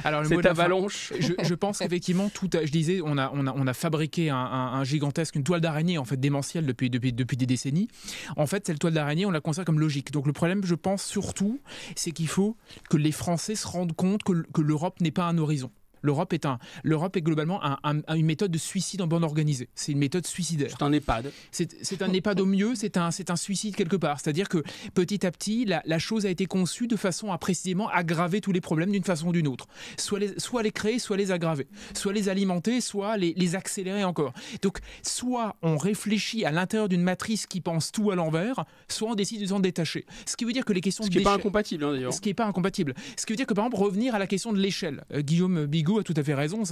alors le mot Cette de la fin, avalanche. je pense qu'effectivement, je disais, on a fabriqué un gigantesque, une toile d'araignée en fait démentielle depuis des décennies. En fait, cette toile d'araignée, on la considère comme logique. Donc le problème, je pense surtout, c'est qu'il faut que les Français se rendent compte que l'Europe n'est pas un horizon. L'Europe est globalement une méthode de suicide en bande organisée. C'est une méthode suicidaire. C'est un EHPAD. C'est un EHPAD au mieux, c'est un suicide quelque part. C'est-à-dire que petit à petit, la chose a été conçue de façon à précisément aggraver tous les problèmes d'une façon ou d'une autre. Soit les créer, soit les aggraver. Soit les alimenter, soit les accélérer encore. Donc, soit on réfléchit à l'intérieur d'une matrice qui pense tout à l'envers, soit on décide de s'en détacher. Ce qui veut dire que les questions Ce qui n'est pas incompatible, d'ailleurs. Ce qui n'est pas incompatible. Ce qui veut dire que, par exemple, revenir à la question de l'échelle. Guillaume Bigot a tout à fait raison,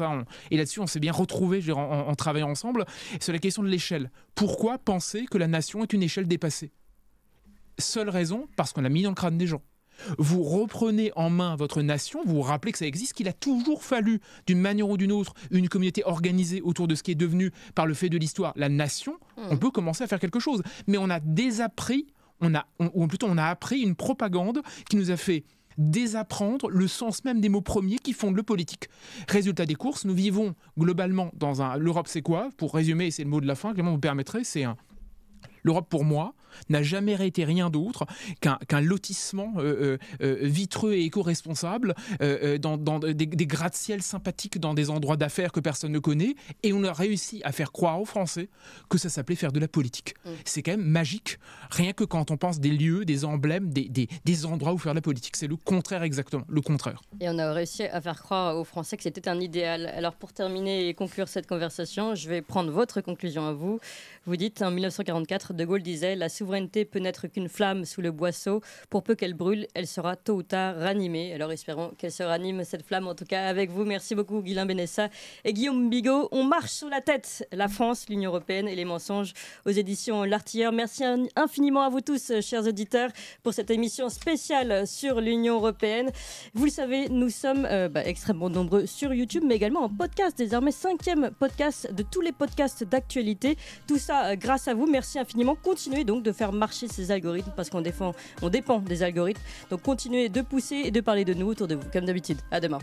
et là-dessus on s'est bien retrouvés en travaillant ensemble sur la question de l'échelle. Pourquoi penser que la nation est une échelle dépassée ? Seule raison, parce qu'on l'a mis dans le crâne des gens. Vous reprenez en main votre nation, vous vous rappelez que ça existe, qu'il a toujours fallu, d'une manière ou d'une autre, une communauté organisée autour de ce qui est devenu, par le fait de l'histoire, la nation. On peut commencer à faire quelque chose. Mais on a désappris, ou plutôt on a appris une propagande qui nous a fait désapprendre le sens même des mots premiers qui fondent le politique. Résultat des courses, nous vivons globalement dans l'Europe, c'est quoi ? Pour résumer, c'est le mot de la fin, Clément vous permettrez, l'Europe pour moi n'a jamais été rien d'autre qu'un lotissement vitreux et éco-responsable dans des gratte-ciel sympathiques dans des endroits d'affaires que personne ne connaît, et on a réussi à faire croire aux Français que ça s'appelait faire de la politique. C'est quand même magique, rien que quand on pense des lieux, des emblèmes, des endroits où faire de la politique. C'est le contraire exactement, le contraire. Et on a réussi à faire croire aux Français que c'était un idéal. Alors pour terminer et conclure cette conversation, je vais prendre votre conclusion à vous. Vous dites, en 1944, De Gaulle disait « La souveraineté peut n'être qu'une flamme sous le boisseau. Pour peu qu'elle brûle, elle sera tôt ou tard ranimée. » Alors espérons qu'elle se ranime, cette flamme, en tout cas avec vous. Merci beaucoup, Guilain Bénessa et Guillaume Bigot. On marche sur la tête. La France, l'Union européenne et les mensonges aux éditions L'Artilleur. Merci infiniment à vous tous, chers auditeurs, pour cette émission spéciale sur l'Union européenne. Vous le savez, nous sommes extrêmement nombreux sur YouTube, mais également en podcast. Désormais, 5e podcast de tous les podcasts d'actualité. Tout ça grâce à vous. Merci infiniment. Continuez donc de faire marcher ces algorithmes parce qu'on dépend des algorithmes. Donc continuez de pousser et de parler de nous autour de vous, comme d'habitude. À demain.